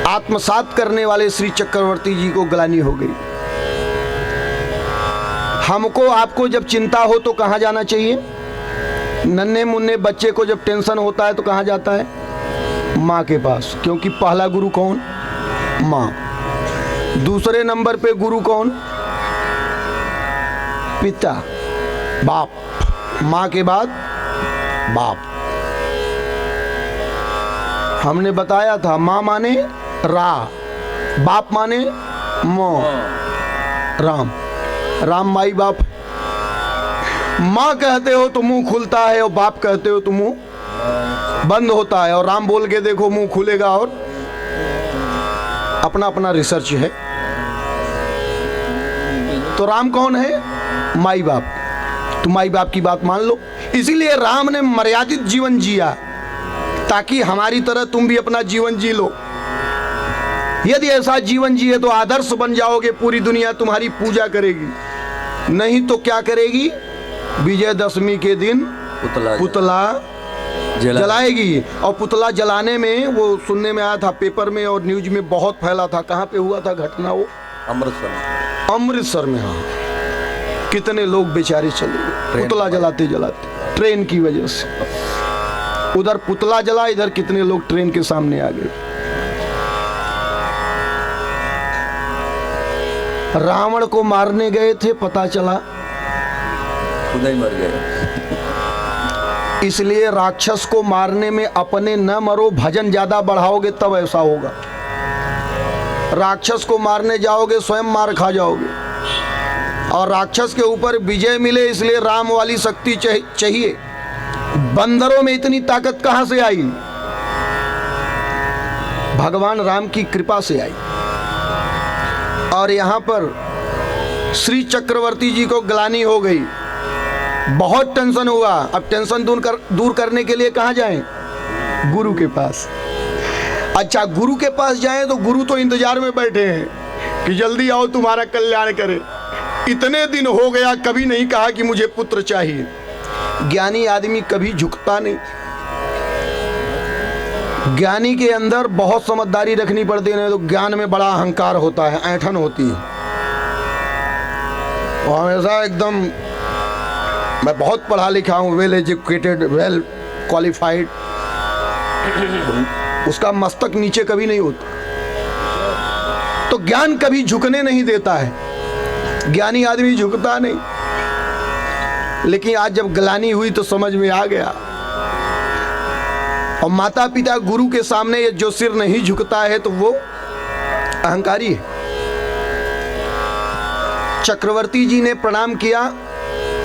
आत्मसात करने वाले श्री चक्रवर्ती जी को ग्लानि हो गई। हमको आपको जब चिंता हो तो कहाँ जाना चाहिए? नन्हे मुन्ने बच्चे को जब टेंशन होता है तो कहाँ जाता है? माँ के पास, क्योंकि पहला गुरु कौन? माँ। दूसरे नंबर पे गुरु कौन? पिता, बाप। माँ के बाद बाप। हमने बताया था माँ माने रा, बाप माने मो। राम, राम माई बाप। माँ कहते हो तो मुंह खुलता है और बाप कहते हो तो मुंह बंद होता है। और राम बोल के देखो मुंह खुलेगा। और अपना अपना रिसर्च है। तो राम कौन है? माई बाप। तो माई बाप की बात मान लो। इसीलिए राम ने मर्यादित जीवन जिया ताकि हमारी तरह तुम भी अपना जीवन जी लो। यदि ऐसा जीवन जिए तो आदर्श बन जाओगे, पूरी दुनिया तुम्हारी पूजा करेगी। नहीं तो क्या करेगी? विजयदशमी के दिन पुतला जलाएगी। और पुतला जलाने में वो सुनने में आया था, पेपर में और न्यूज में बहुत फैला था। कहाँ पे हुआ था घटना? वो अमृतसर में। हाँ, कितने लोग बेचारे चले गए पुतला जलाते जलाते, ट्रेन की वजह से। उधर पुतला जला, इधर कितने लोग ट्रेन के सामने आ गए। रावण को मारने गए थे, पता चला खुद ही मर गए। इसलिए राक्षस को मारने में अपने न मरो, भजन ज्यादा बढ़ाओगे तब ऐसा होगा। राक्षस को मारने जाओगे स्वयं मार खा जाओगे। और राक्षस के ऊपर विजय मिले, इसलिए राम वाली शक्ति चाहिए। बंदरों में इतनी ताकत कहां से आई? भगवान राम की कृपा से आई। और यहां पर श्री चक्रवर्ती जी को ग्लानि हो गई, बहुत टेंशन हुआ। अब टेंशन दूर करने के लिए कहां जाएं? गुरु के पास। अच्छा, गुरु के पास जाएं तो गुरु तो इंतजार में बैठे हैं कि जल्दी आओ तुम्हारा कल्याण करे। इतने दिन हो गया, कभी नहीं कहा कि मुझे पुत्र चाहिए। ज्ञानी आदमी कभी झुकता नहीं। ज्ञानी के अंदर बहुत समझदारी रखनी पड़ती है, तो ज्ञान में बड़ा अहंकार होता है, ऐंठन होती है। और हमेशा एकदम, मैं बहुत पढ़ा लिखा हूँ, वेल एजुकेटेड, वेल क्वालिफाइड, उसका मस्तक नीचे कभी नहीं होता। तो ज्ञान कभी झुकने नहीं देता है। ज्ञानी आदमी झुकता नहीं। लेकिन आज जब ग्लानि हुई तो समझ में आ गया। और माता पिता गुरु के सामने ये जो सिर नहीं झुकता है तो वो अहंकारी है। चक्रवर्ती जी ने प्रणाम किया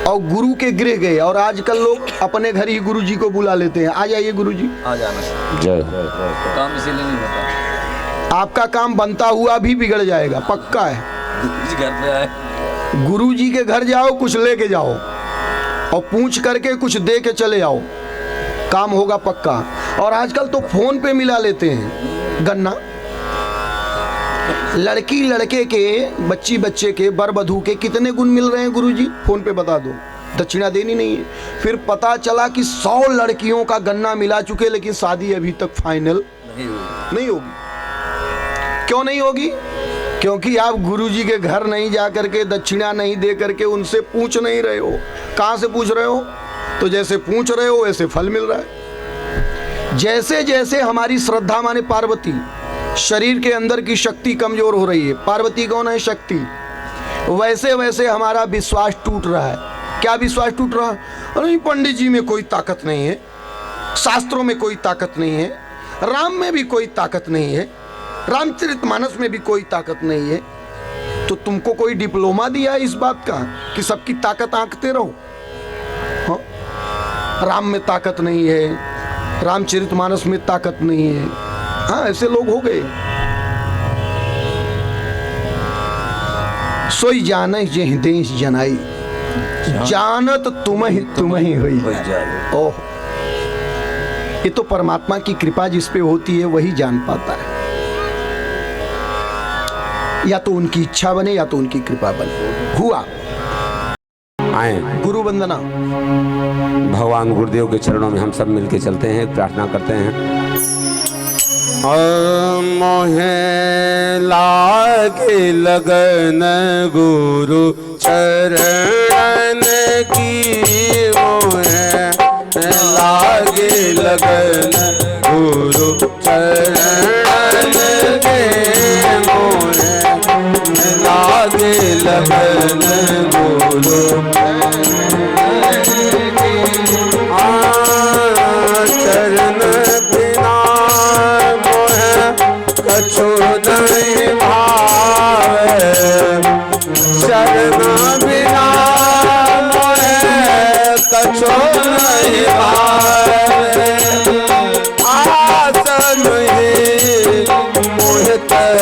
और गुरु के गृह गए। और आजकल लोग अपने घर ही गुरु जी को बुला लेते हैं, आ जाइए गुरु जी, आ जाना। जय काम इसीलिए नहीं होता। आपका काम बनता हुआ भी बिगड़ जाएगा, पक्का है। घर पे आए, गुरु जी के घर जाओ, कुछ लेके जाओ और पूछ करके कुछ दे के चले आओ, काम होगा पक्का। और आजकल तो फोन पे मिला लेते हैं गन्ना। लड़की लड़के के, बच्ची बच्चे के, बर बधू के कितने गुण मिल रहे हैं गुरुजी, फोन पे बता दो। दक्षिणा देनी नहीं है। फिर पता चला कि 100 लड़कियों का गन्ना मिला चुके, लेकिन शादी अभी तक फाइनल नहीं होगी। क्यों नहीं होगी? क्योंकि आप गुरुजी के घर नहीं जा करके, दक्षिणा नहीं दे करके उनसे पूछ नहीं रहे हो। कहाँ से पूछ रहे हो? तो जैसे पूछ रहे हो वैसे फल मिल रहा है। जैसे जैसे हमारी श्रद्धा माने पार्वती, शरीर के अंदर की शक्ति कमजोर हो रही है। पार्वती कौन है? शक्ति। वैसे वैसे हमारा विश्वास टूट रहा है। क्या विश्वास टूट रहा है? अरे पंडित जी में कोई ताकत नहीं है, शास्त्रों में कोई ताकत नहीं है, राम में भी कोई ताकत नहीं है, रामचरितमानस में भी कोई ताकत नहीं है। तो तुमको कोई डिप्लोमा दिया है इस बात का कि सबकी ताकत आंकते रहो? हाँ? राम में ताकत नहीं है, रामचरितमानस में ताकत नहीं है। हाँ, ऐसे लोग हो गए। सोई जाने जे देश जनाई, जानत तुम ही हुई। ओह, ये तो परमात्मा की कृपा जिस पे होती है वही जान पाता है। या तो उनकी इच्छा बने या तो उनकी कृपा बने। हुआ। आए गुरु वंदना। भगवान गुरुदेव के चरणों में हम सब मिलके चलते हैं, प्रार्थना करते हैं। मोहे लागे लगन गुरु चरण की, मोहे लागे लगन गुरु चरण के, मोहे लागे लगन गुरु चरण के।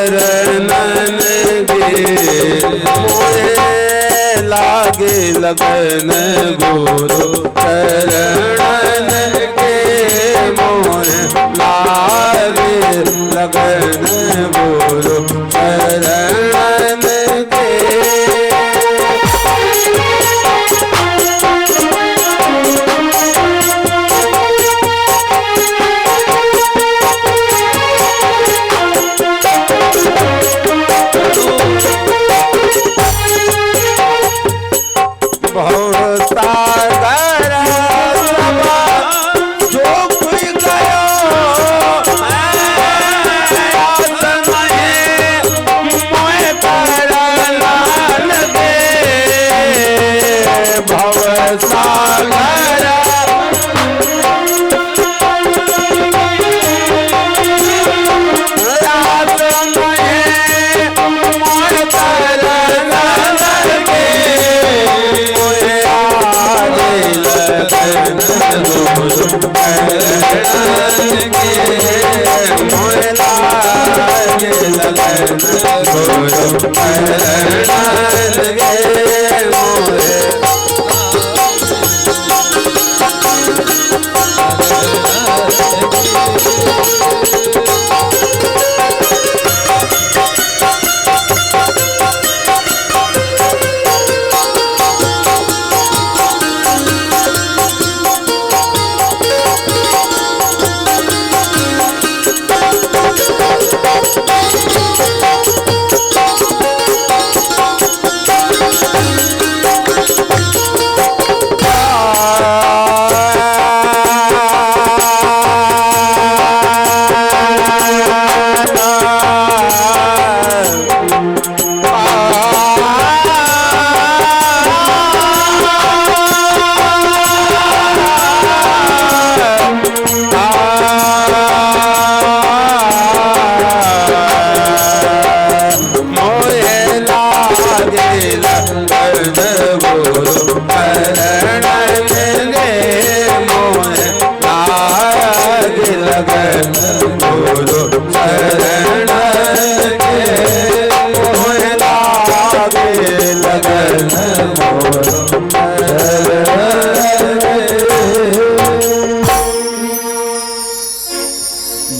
चरणन गे मोहे लागे लगन गुरु चरणन गे मोहे लागे लगन गुरु चरणन गे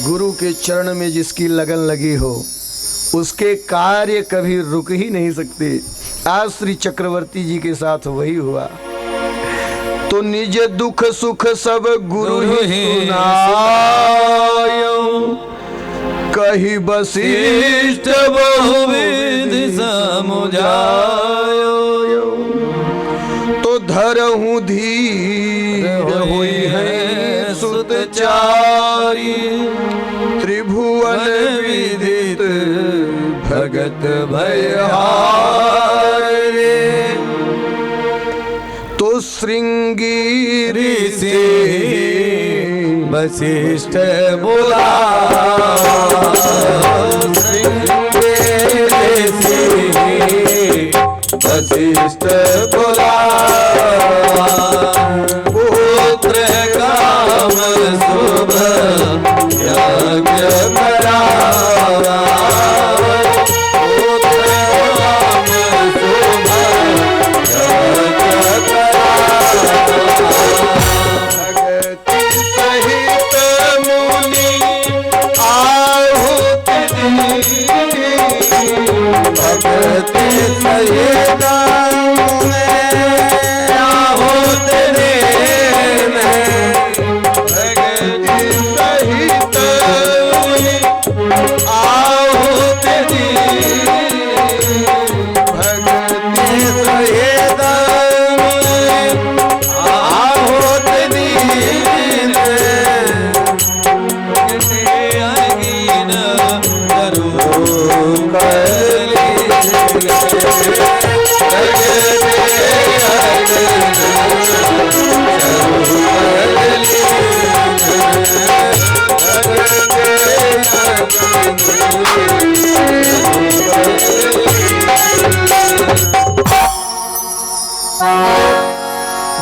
गुरु के चरण में जिसकी लगन लगी हो उसके कार्य कभी रुक ही नहीं सकते। आज श्री चक्रवर्ती जी के साथ वही हुआ। तो निज दुख सुख सब गुरु ही सुनायो, कही वशिष्ठ बहुविध समुझायो। तो धरहूँ धीर हुई है सुतचारी, त्रिभुवन विदित भगत भयहारे। तो श्रृंगीरी से वशिष्ठ बोला, श्रृंगीरी से वशिष्ठ बोला। पुत्र काम शुभ यज्ञ करावा, पुत्र काम शुभ यज्ञ करावा। भगति सहित मुनि आहुति दी, भगति सहित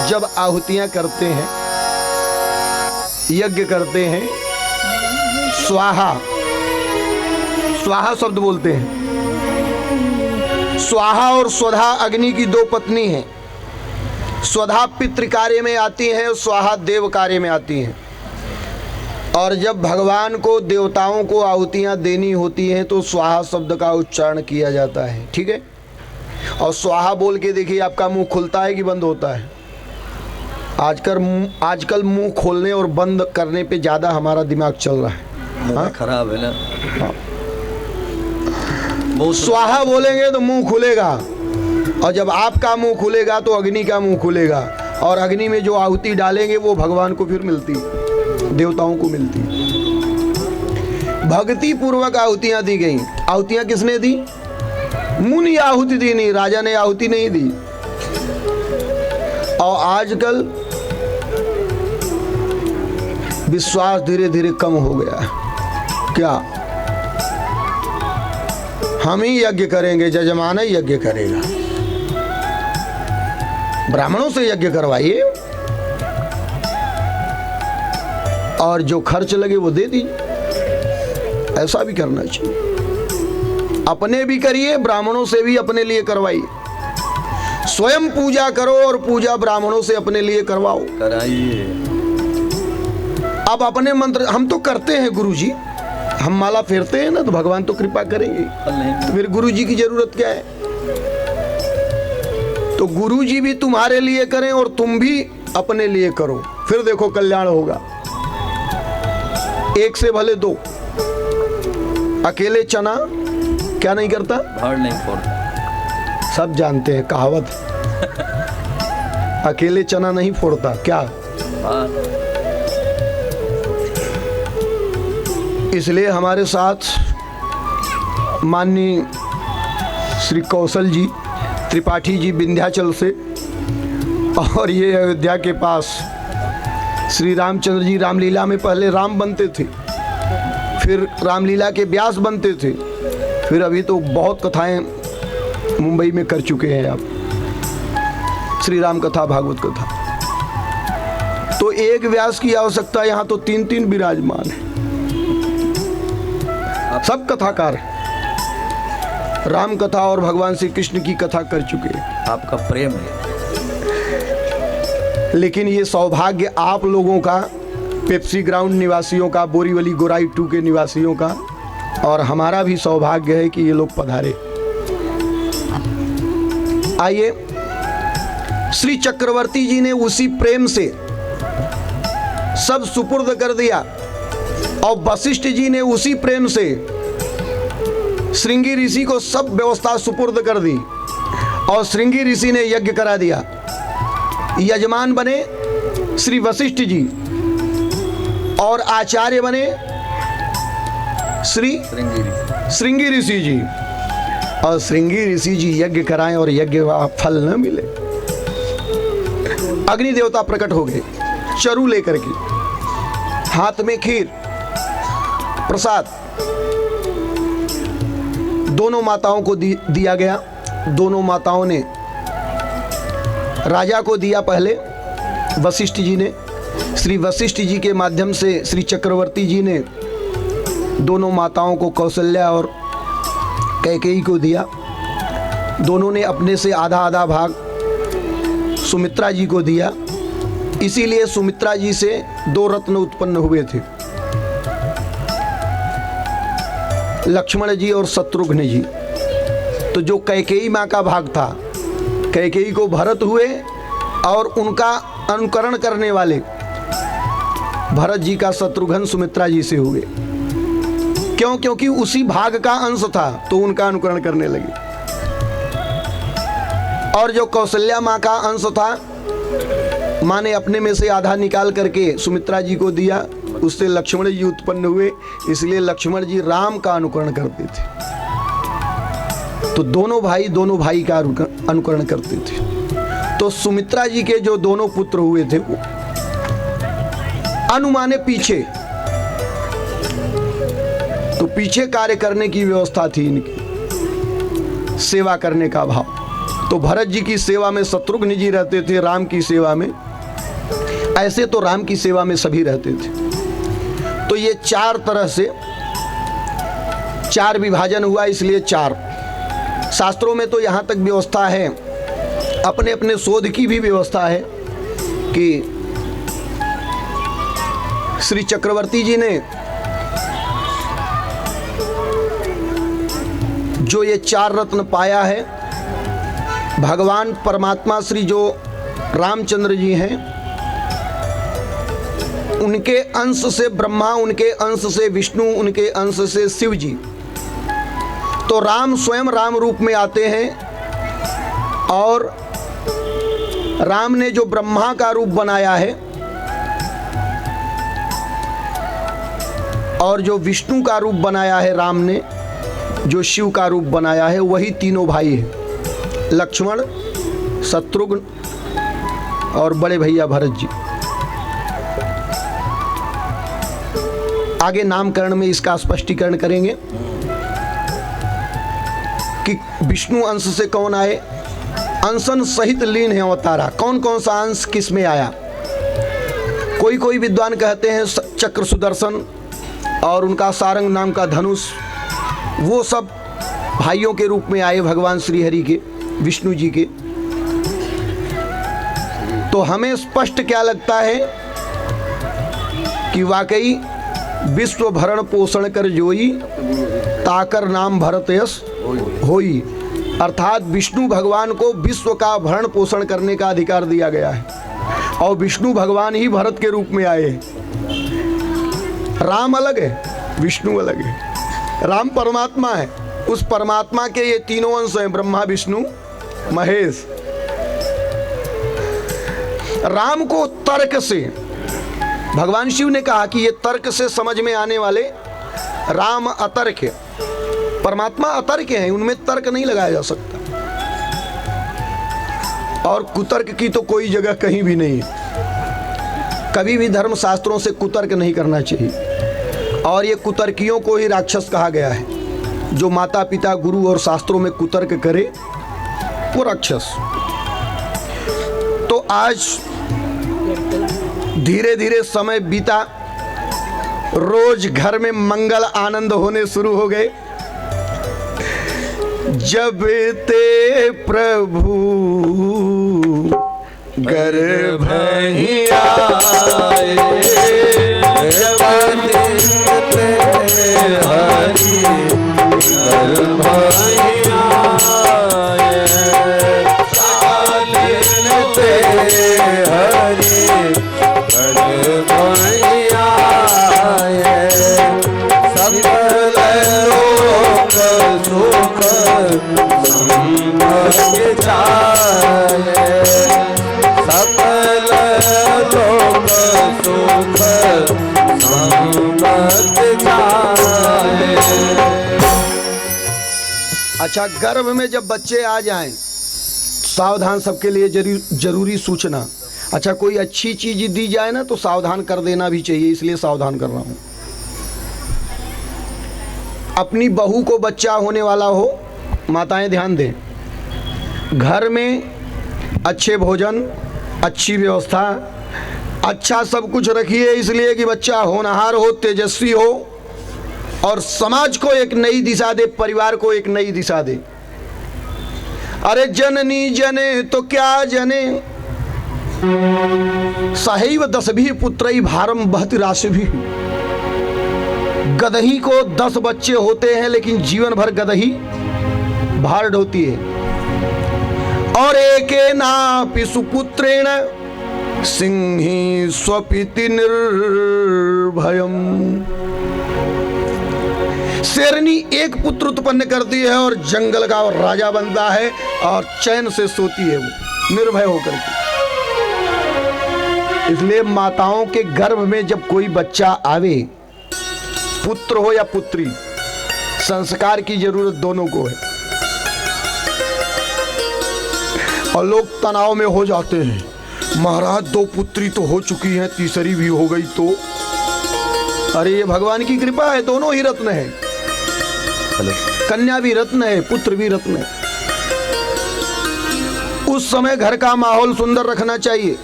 जब आहुतियां करते हैं, यज्ञ करते हैं, स्वाहा स्वाहा शब्द बोलते हैं। स्वाहा और स्वधा अग्नि की दो पत्नी हैं। स्वधा पितृ कार्य में आती हैं और स्वाहा देव कार्य में आती हैं। और जब भगवान को देवताओं को आहुतियाँ देनी होती हैं तो स्वाहा शब्द का उच्चारण किया जाता है, ठीक है। और स्वाहा बोल के देखिए आपका मुंह खुलता है कि बंद होता है। आजकल मुंह खोलने और बंद करने पे ज़्यादा हमारा दिमाग चल रहा है। मुंह खराब है ना। स्वाहा बोलेंगे तो मुंह खुलेगा, और जब आपका मुंह खुलेगा तो अग्नि का मुंह खुलेगा, और अग्नि में जो आहुति डालेंगे वो भगवान को फिर मिलती, देवताओं को मिलती। भक्ति पूर्वक आहुतियां दी गई। आहुतियां किसने दी? मुनि आहुति दी, नहीं राजा ने आहुति नहीं दी। और आजकल विश्वास धीरे धीरे कम हो गया है। क्या हम ही यज्ञ करेंगे? जजमान ही यज्ञ करेगा। ब्राह्मणों से यज्ञ करवाइए और जो खर्च लगे वो दे दीजिए। ऐसा भी करना चाहिए। अपने भी करिए, ब्राह्मणों से भी अपने लिए करवाइए। स्वयं पूजा करो और पूजा ब्राह्मणों से अपने लिए करवाओ, कराइए। अब अपने मंत्र हम तो करते हैं गुरुजी, हम माला फेरते हैं ना तो भगवान तो कृपा करेंगे, तो फिर गुरुजी की जरूरत क्या है? तो गुरुजी भी तुम्हारे लिए करें और तुम भी अपने लिए करो, फिर देखो कल्याण होगा। एक से भले दो। अकेले चना क्या नहीं करता? भाड़ नहीं फोड़ता। सब जानते हैं, कहावत है। अकेले चना नहीं फोड़ता, क्या? इसलिए हमारे साथ माननीय श्री कौशल जी त्रिपाठी जी विंध्याचल से, और ये अयोध्या के पास श्री रामचंद्र जी रामलीला में पहले राम बनते थे, फिर रामलीला के व्यास बनते थे, फिर अभी तो बहुत कथाएं मुंबई में कर चुके हैं आप, श्री राम कथा भागवत कथा। तो एक व्यास की आवश्यकता, यहाँ तो 3-3 विराजमान है, सब कथाकार हैं। राम कथा और भगवान श्री कृष्ण की कथा कर चुके हैं। आपका प्रेम है। लेकिन ये सौभाग्य आप लोगों का, पेप्सी ग्राउंड निवासियों का, बोरीवली गोराई 2 के निवासियों का, और हमारा भी सौभाग्य है कि ये लोग पधारे। आइए, श्री चक्रवर्ती जी ने उसी प्रेम से सब सुपुर्द कर दिया, और वशिष्ठ जी ने उसी प्रेम से श्रृंगी ऋषि को सब व्यवस्था सुपुर्द कर दी, और श्रृंगी ऋषि ने यज्ञ करा दिया। यजमान बने श्री वशिष्ठ जी, और आचार्य बने श्री श्रृंगी ऋषि जी। और श्रृंगी ऋषि जी यज्ञ कराएं और यज्ञ का फल न मिले। अग्नि देवता प्रकट हो गए चरु लेकर के, हाथ में खीर प्रसाद, दोनों माताओं को दिया गया। दोनों माताओं ने राजा को दिया पहले, वशिष्ठ जी ने, श्री वशिष्ठ जी के माध्यम से श्री चक्रवर्ती जी ने दोनों माताओं को, कौशल्या और कैकेयी को दिया। दोनों ने अपने से आधा आधा भाग सुमित्रा जी को दिया। इसीलिए सुमित्रा जी से 2 रत्न उत्पन्न हुए थे, लक्ष्मण जी और शत्रुघ्न जी। तो जो कैकेयी माँ का भाग था, कैकेयी को भरत हुए, और उनका अनुकरण करने वाले भरत जी का शत्रुघ्न सुमित्रा जी से हुए। क्यों? क्योंकि उसी भाग का अंश था, तो उनका अनुकरण करने लगे। और जो कौशल्या माँ का अंश था, माँ ने अपने में से आधा निकाल करके सुमित्रा जी को दिया, उससे लक्ष्मण जी उत्पन्न हुए। इसलिए लक्ष्मण जी राम का अनुकरण करते थे। तो दोनों भाई का अनुकरण करते थे। तो सुमित्रा जी के जो दोनों पुत्र हुए थे, वो अनुमाने पीछे, तो पीछे कार्य करने की व्यवस्था थी इनकी, सेवा करने का भाव। तो भरत जी की सेवा में शत्रुघ्न जी रहते थे, राम की सेवा में, ऐसे तो राम की सेवा में सभी रहते थे। तो ये 4 तरह से 4 विभाजन हुआ, इसलिए 4। शास्त्रों में तो यहाँ तक व्यवस्था है, अपने अपने शोध की भी व्यवस्था है कि श्री चक्रवर्ती जी ने जो ये 4 रत्न पाया है, भगवान परमात्मा श्री जो रामचंद्र जी हैं, उनके अंश से ब्रह्मा, उनके अंश से विष्णु, उनके अंश से शिव जी। तो राम स्वयं राम रूप में आते हैं और राम ने जो ब्रह्मा का रूप बनाया है और जो विष्णु का रूप बनाया है, राम ने जो शिव का रूप बनाया है, वही तीनों भाई हैं, लक्ष्मण, शत्रुघ्न और बड़े भैया भरत जी। आगे नामकरण में इसका स्पष्टीकरण करेंगे कि विष्णु अंश से कौन आए, अंशन सहित लीन है अवतारा, कौन कौन सा अंश किस में आया। कोई विद्वान कहते हैं चक्र सुदर्शन और उनका सारंग नाम का धनुष, वो सब भाइयों के रूप में आए भगवान श्री हरि के, विष्णु जी के। तो हमें स्पष्ट क्या लगता है कि वाकई विश्व भरण पोषण कर जोई, ताकर नाम भरत यश होई, अर्थात विष्णु भगवान को विश्व का भरण पोषण करने का अधिकार दिया गया है और विष्णु भगवान ही भरत के रूप में आए। राम अलग है, विष्णु अलग है। राम परमात्मा है, उस परमात्मा के ये तीनों अंश हैं, ब्रह्मा विष्णु महेश। राम को तर्क से, भगवान शिव ने कहा कि ये तर्क से समझ में आने वाले राम अतर्क है, परमात्मा अतर्क हैं, उनमें तर्क नहीं लगाया जा सकता और कुतर्क की तो कोई जगह कहीं भी नहीं है। कभी भी धर्म शास्त्रों से कुतर्क नहीं करना चाहिए और ये कुतर्कियों को ही राक्षस कहा गया है। जो माता पिता गुरु और शास्त्रों में कुतर्क करे वो राक्षस। तो आज धीरे धीरे समय बीता, रोज घर में मंगल आनंद होने शुरू हो गए। जब ते प्रभु गर्भ ही आए, जब ते हरि गर्भ ही आए, ते हरि गर्भ ही आए, सकल लोक सुख संपत्ति जाए, सकल लोक सुख संपत्ति जाए। अच्छा, गर्भ में जब बच्चे आ जाएं, सावधान सबके लिए जरूरी सूचना। अच्छा, कोई अच्छी चीज दी जाए ना तो सावधान कर देना भी चाहिए, इसलिए सावधान कर रहा हूं। अपनी बहू को बच्चा होने वाला हो, माताएं ध्यान दें, घर में अच्छे भोजन, अच्छी व्यवस्था, अच्छा सब कुछ रखिए, इसलिए कि बच्चा होनहार हो, तेजस्वी हो और समाज को एक नई दिशा दे, परिवार को एक नई दिशा दे। अरे जननी जने तो क्या जने, सहैव 10 पुत्रई भारम बहति राशिभिः। गदही को 10 बच्चे होते हैं लेकिन जीवन भर गदही भार ढोती है। और एके नापि सुपुत्रेण सिंही स्वपिति निर्भयम। शेरनी एक पुत्र उत्पन्न करती है और जंगल का राजा बनता है और चैन से सोती है वो निर्भय होकर के। इसलिए माताओं के गर्भ में जब कोई बच्चा आवे, पुत्र हो या पुत्री, संस्कार की जरूरत दोनों को है। और लोग तनाव में हो जाते हैं, महाराज 2 पुत्री तो हो चुकी हैं, तीसरी भी हो गई तो। अरे ये भगवान की कृपा है, दोनों ही रत्न है, कन्या भी रत्न है, पुत्र भी रत्न है। उस समय घर का माहौल सुंदर रखना चाहिए।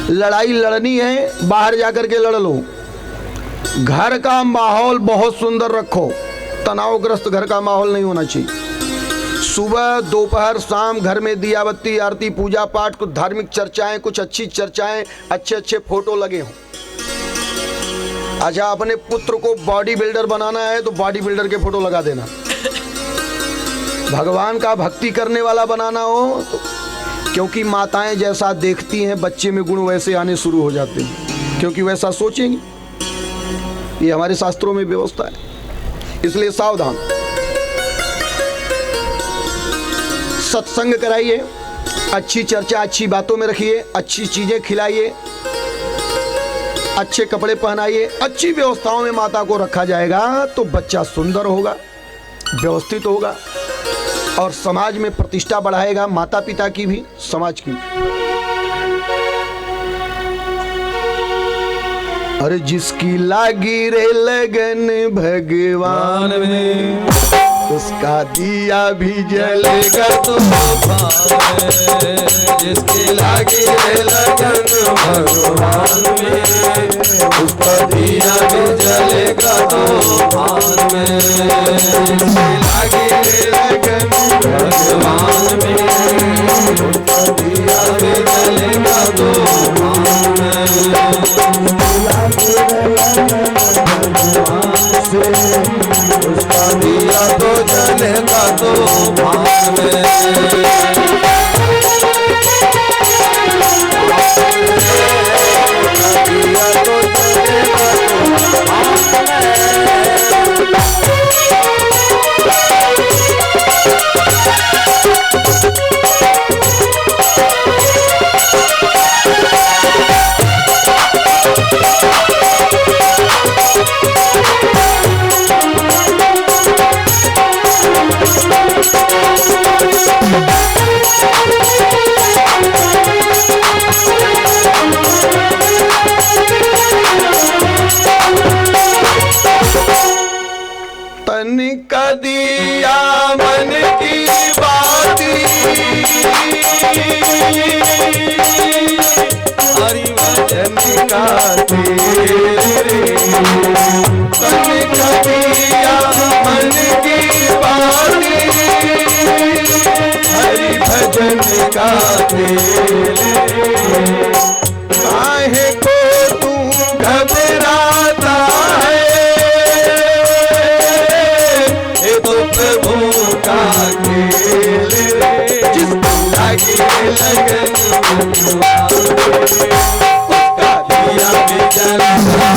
लड़ाई लड़नी है, बाहर जाकर के लड़ लो, घर का माहौल बहुत सुंदर रखो तनावग्रस्त घर का माहौल नहीं होना चाहिए। सुबह दोपहर शाम घर में दिया बत्ती आरती पूजा पाठ, कुछ धार्मिक चर्चाएं, कुछ अच्छी चर्चाएं, अच्छे अच्छे फोटो लगे हों। अच्छा, अपने पुत्र को बॉडी बिल्डर बनाना है तो बॉडी बिल्डर के फोटो लगा देना। भगवान का भक्ति करने वाला बनाना हो तो, क्योंकि माताएं जैसा देखती हैं बच्चे में गुण वैसे आने शुरू हो जाते हैं, क्योंकि वैसा सोचेंगे। ये हमारे शास्त्रों में व्यवस्था है, इसलिए सावधान। सत्संग कराइए, अच्छी चर्चा अच्छी बातों में रखिए, अच्छी चीजें खिलाइए, अच्छे कपड़े पहनाइए। अच्छी व्यवस्थाओं में माता को रखा जाएगा तो बच्चा सुंदर होगा, व्यवस्थित होगा और समाज में प्रतिष्ठा बढ़ाएगा, माता पिता की भी समाज की भी। अरे जिसकी लागी रे लगन भगवान में, उसका दिया भी जलेगा तो जिसकी लागी रे लगन भगवान में, उसका दिया भी जलेगा तो भान में। जिसकी लागी रे लगन भगवान में, उसका दिया भी जलेगा तो भान में। उसका दिया तो जलेगा तो भान में। तनिका दिया मन की बाती, हरि भजन का तेरे। तनिका दिया मन की बाती, हरि भजन का तेरे। काहे को तू घबराता है, प्रभु का खेल रे। जिसकी लागी लगन भगवान में, उसका दिया भी जलेगा।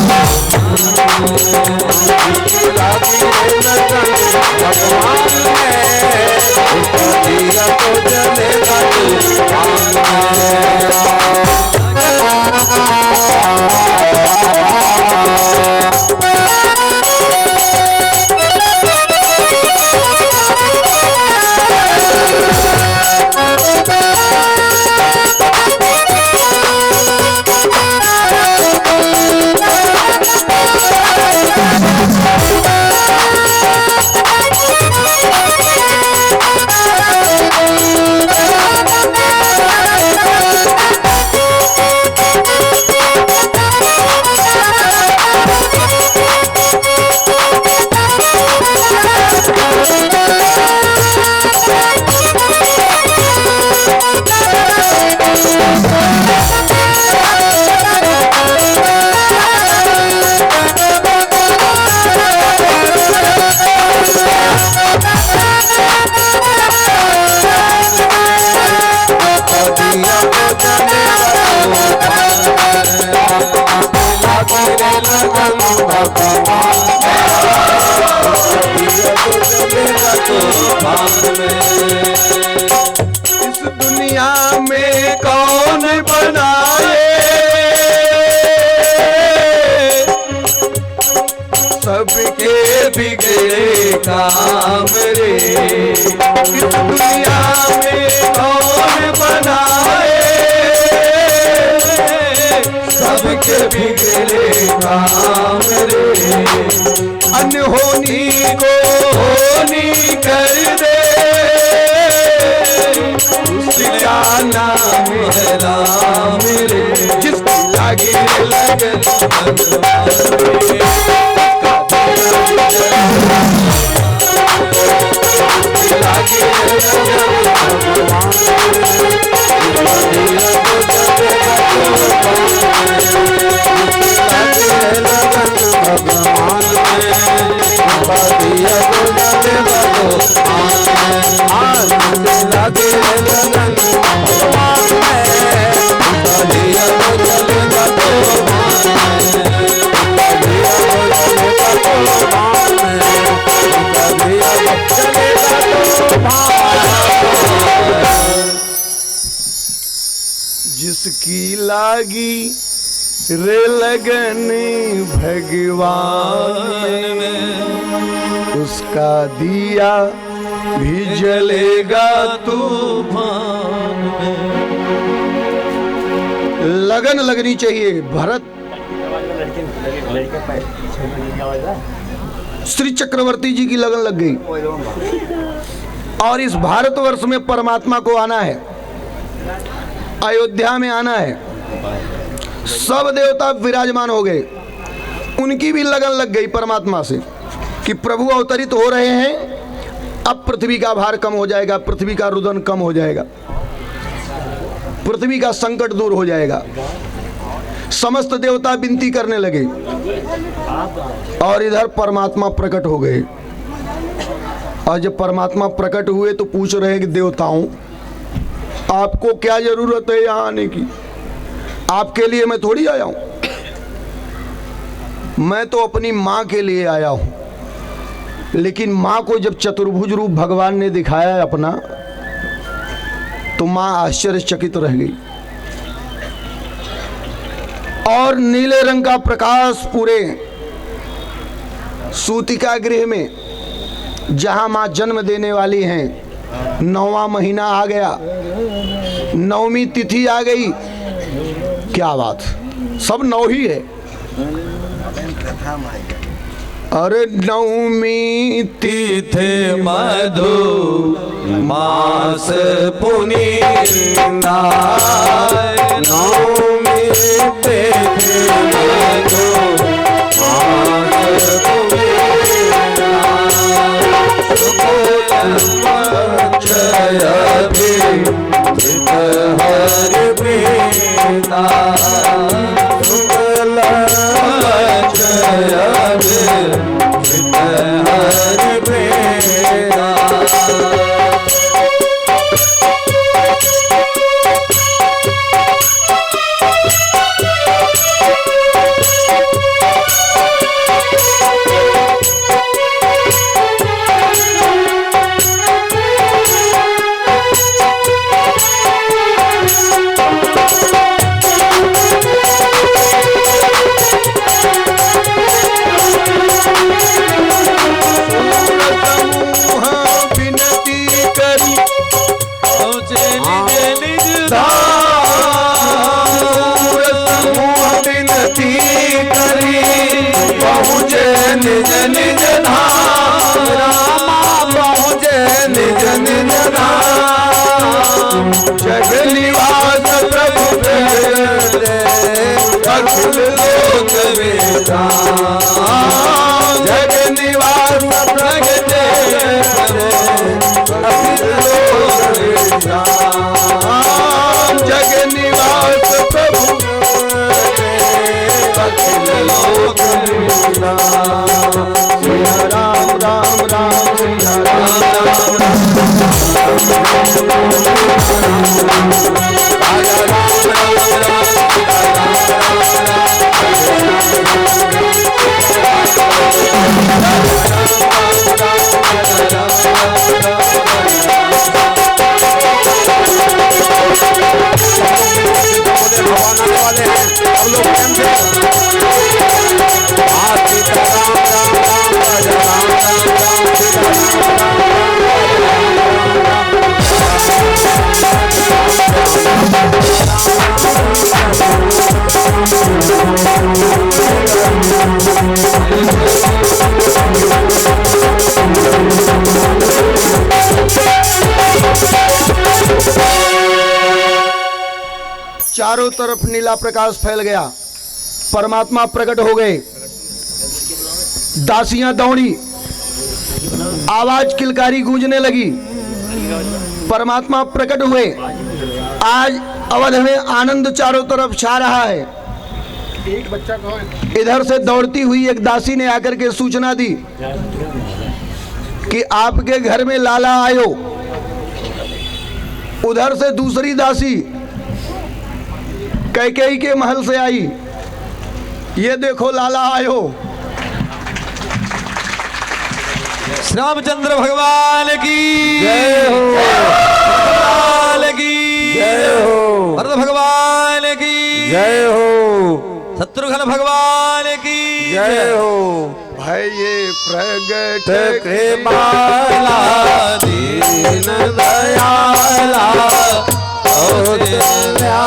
जिसकी लागी लगन भगवान में, उसका दिया तो जलेगा तो भान में। इस दुनिया में कौन बनाए, सबके बिगड़े काम रे। इस दुनिया में कौन बनाए, सबके बिगड़े काम रे। अनहोनी को होनी कर दे, उसका नाम है राम रे। जिसकी लागी लगन भगवान में, उसका दिया भी जलेगा। लगन भगवान में, उनका लिया तो चलेगा तो मान में, उनका लिया तो चलेगा तो मान में, उनका लिया तो चलेगा तो मान में। जिसकी लागी रे लगन भगवान में, उसका दिया भी जलेगा तूफान में। लगन लगनी चाहिए। भरत श्री चक्रवर्ती जी की लगन लग गई और इस भारतवर्ष में परमात्मा को आना है, अयोध्या में आना है। सब देवता विराजमान हो गए, उनकी भी लगन लग गई परमात्मा से कि प्रभु अवतरित हो रहे हैं, अब पृथ्वी का भार कम हो जाएगा, पृथ्वी का रुदन कम हो जाएगा, पृथ्वी का संकट दूर हो जाएगा। समस्त देवता विनती करने लगे और इधर परमात्मा प्रकट हो गए। और जब परमात्मा प्रकट हुए तो पूछ रहे कि देवताओं, आपको क्या जरूरत है यहाँ आने की? आपके लिए मैं थोड़ी आया हूं, मैं तो अपनी मां के लिए आया हूं। लेकिन मां को जब चतुर्भुज रूप भगवान ने दिखाया अपना, तो मां आश्चर्यचकित रह गई और नीले रंग का प्रकाश पूरे सूतिका गृह में, जहां मां जन्म देने वाली हैं, 9वां महीना आ गया, 9वीं तिथि आ गई। क्या बात, सब 9 ही है। अरे 9वीं तिथि मधु मास पुनींदा, 9वीं तिथि मधु मास पुनींदा, जय हर प्रीता, शुक्ल जय हर प्रीता। निज निज धाम रामा पहुँचे निज निज धाम, जग निवास प्रभु अखिल लोक विधाम, जग निवास प्रगटे अखिल लोक विधाम, जग निवास प्रभु अखिल लोक विधाम। राम राम राम सिया राम राम राम वाले हैं सब लोग प्रेम से चारों तरफ नीला प्रकाश फैल गया, परमात्मा प्रकट हो गए। दासियां दौड़ी, आवाज किलकारी गूंजने लगी, परमात्मा प्रकट हुए। आज अवध में आनंद चारों तरफ छा रहा है। एक बच्चा इधर से दौड़ती हुई एक दासी ने आकर के सूचना दी कि आपके घर में लाला आयो। उधर से दूसरी दासी कैकेयी के महल से आई, ये देखो लाला आयो। श्री रामचंद्र भगवान की जय हो, भगवान की जय हो, भरत भगवान की जय हो, शत्रुघ्न भगवान की जय हो। भाई ये प्रगट कृपाला दीन दयाला ओ दया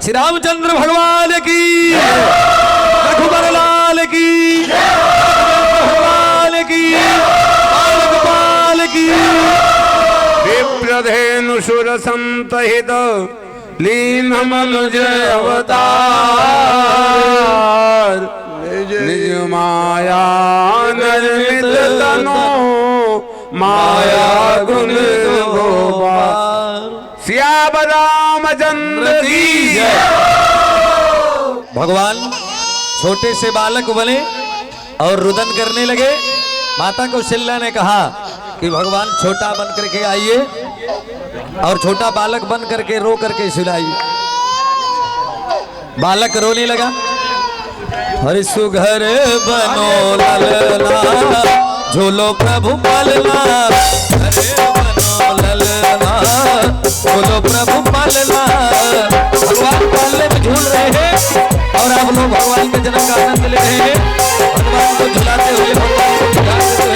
श्री रामचंद्र भगवान की, रघुबर लाल की, भगवान की, गोपाल की। विप्रधेनुसुर संतहित लीन मनुज अवतार निज माया निर्मित तनो माया गुण गोपाल। सियावर रामचंद्र की जय। भगवान छोटे से बालक बने और रुदन करने लगे। माता कौशल्या ने कहा कि भगवान छोटा बन करके आइए और छोटा बालक बन करके रो करके सुलाइए। बालक रोने लगा। हरि सुघर बनो ललना झूलो प्रभु पालना, हरे बनो ललना झूलो प्रभु पालना। भगवान पालने में झूल रहे हैं और आप लोग भगवान के जन्म का आनंद ले रहे हैं। भगवान को झुलाते हुए, भगवान को झुलाते हुए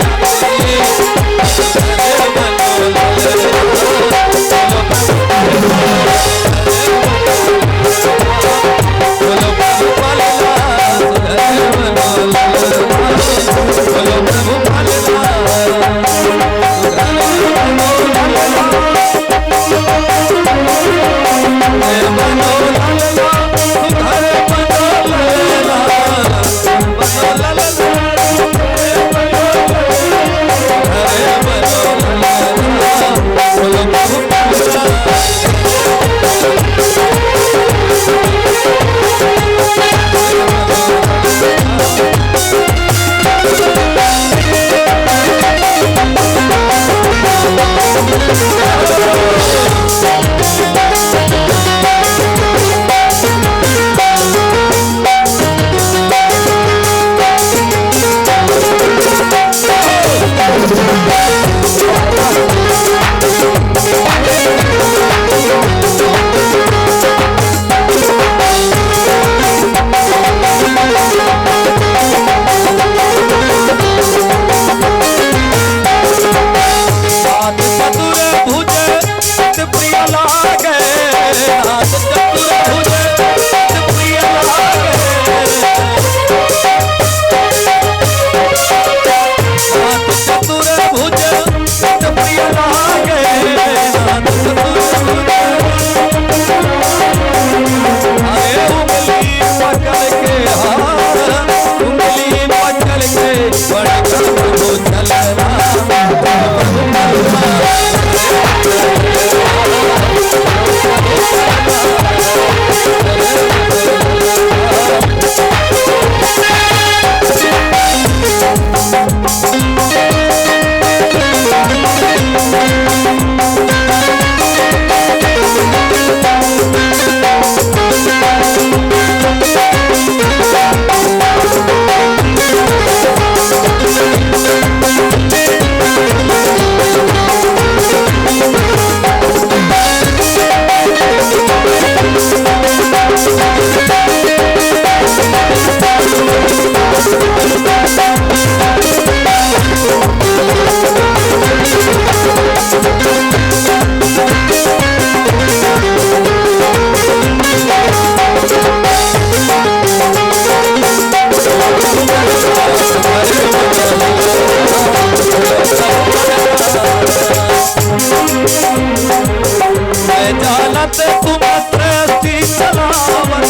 तुम सृष्टि चलावत,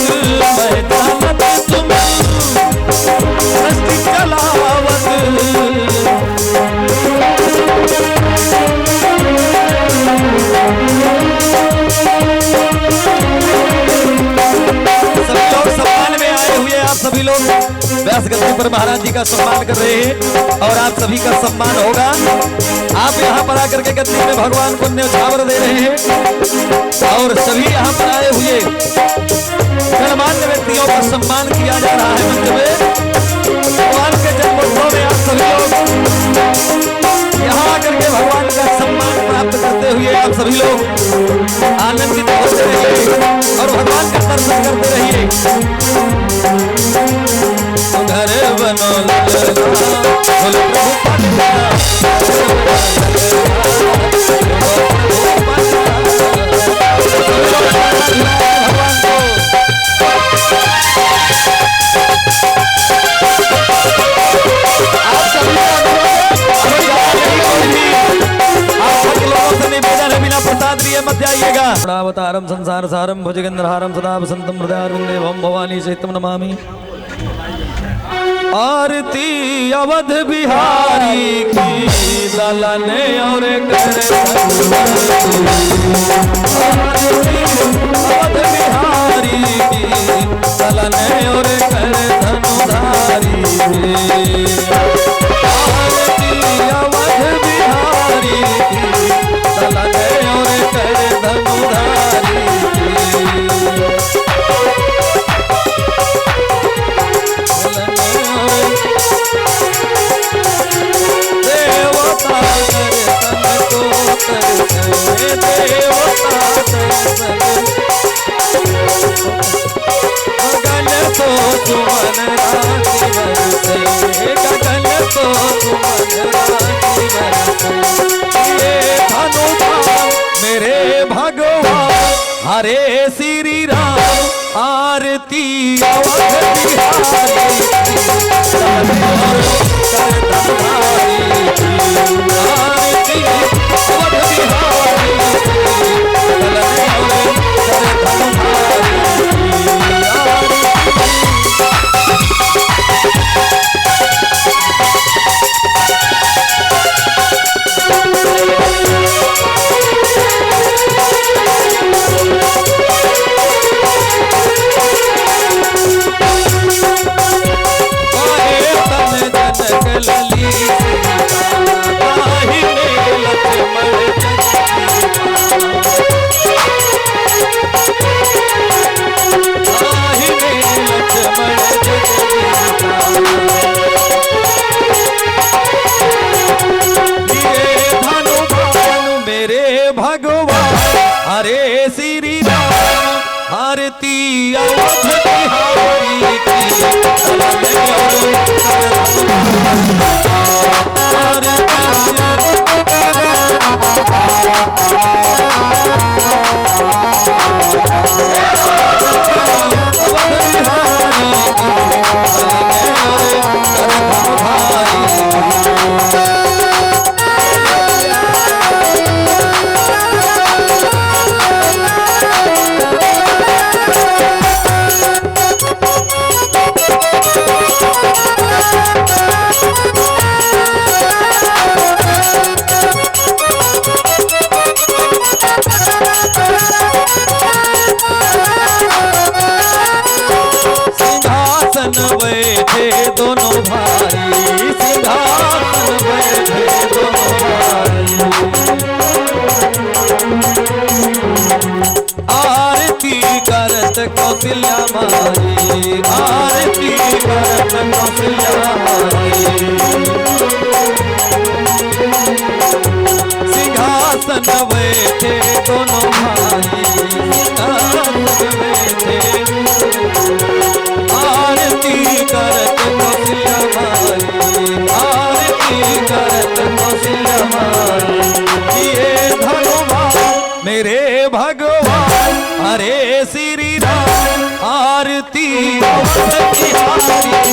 मैं जानत तुम सृष्टि चलावत। सभी लोग सम्मान में आए हुए, आप सभी लोग व्यास गद्दी पर महाराज जी का सम्मान कर रहे हैं और आप सभी का सम्मान होगा। आप यहाँ पर आकर के गद्दी में भगवान को न्यौछावर दे रहे हैं और सभी यहाँ पर आए हुए गणमान्य व्यक्तियों का सम्मान किया जा रहा है मंच में। भगवान के जन्मोत्सव में आप सभी लोग यहाँ आकर के भगवान का सम्मान प्राप्त करते हुए आप सभी लोग आनंदित होते रहिए और भगवान का दर्शन करते रहिए। घर बनो ललना, बोलो प्रभु पालना, भगवान को बिना प्रसाद लिए मत जाइएगा। अवतारम संसार सारम भुजगेंद्रहारम सदा वसंतम हृदयारविंदे ओम भवानी सहितम नमामि। आरती अवध बिहारी की दलने और अवध बिहारी की दलने और कर धनुधारी। आरती अवध बिहारी की दलने और कर धनुधारी। गगन तो सुमन राशि बरसे, गगन तो सुमन राशि बरसे। ये धनुधाम मेरे भगवान हरे श्री राम। आरती अवध बिहारी आरती अवध बिहारी हरे श्री राम। आरती अवध बिहारी की बैठे दोनों भाई, सिंहासन बैठे दोनों भाई। आरती करत कौशल्या माई, आरती करत कौशल्या माई। सिंहासन बैठे दोनों भाई, सिंहासन बैठे। आरती करत कौशल्या माई, आरती करत कौशल्या माई। ये धनुभाव मेरे भगवान हरे श्री राम। आरती अवध बिहारी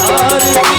आरती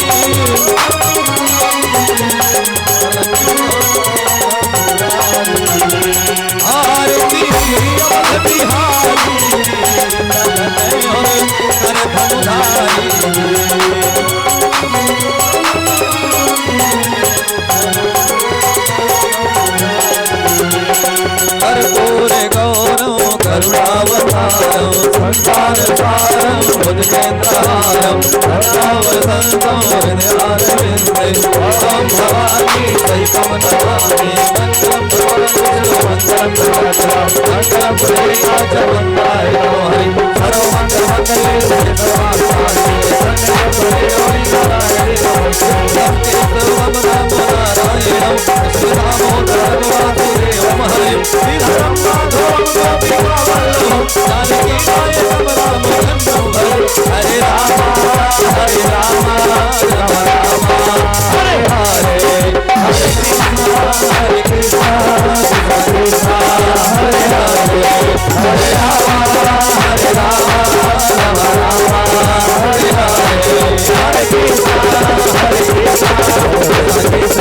गरुडावतारं संसार सारं भुजगेन्द्रहारं धरावसन्तं हृदयारविन्दे ॐ भवानी सहितं नमामि मङ्गलं भगवन् मङ्गलं प्रेमाचमन्दाय नमो हरि सर्वमङ्गलमङ्गले शिवे सर्वार्थसाधिके शरण्ये नारायणे नमोस्तुते सर्वं नमो नारायणं श्रीरामो धर्मवासुदेवं हरिं श्रीधरं माधवं गोपिकावल्लभं जानकीकाय समरामचन्द्रं हरे राम हरे राम राम राम हरे हरे हरे कृष्ण कृष्ण कृष्ण हरे हरे हरे राम हरे राम राम राम हरे हरे हरे कृष्ण कृष्ण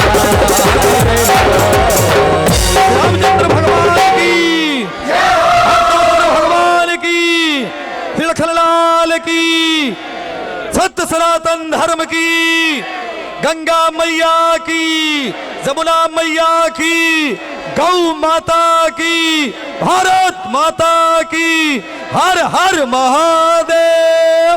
हरे हरे। रामचंद्र भगवान की, रामचंद्र भगवान की, तिलखनलाल की, सत्य सनातन धर्म की, गंगा मैया की, जमुना मैया की, गौ माता की, भारत माता की, हर हर महादेव।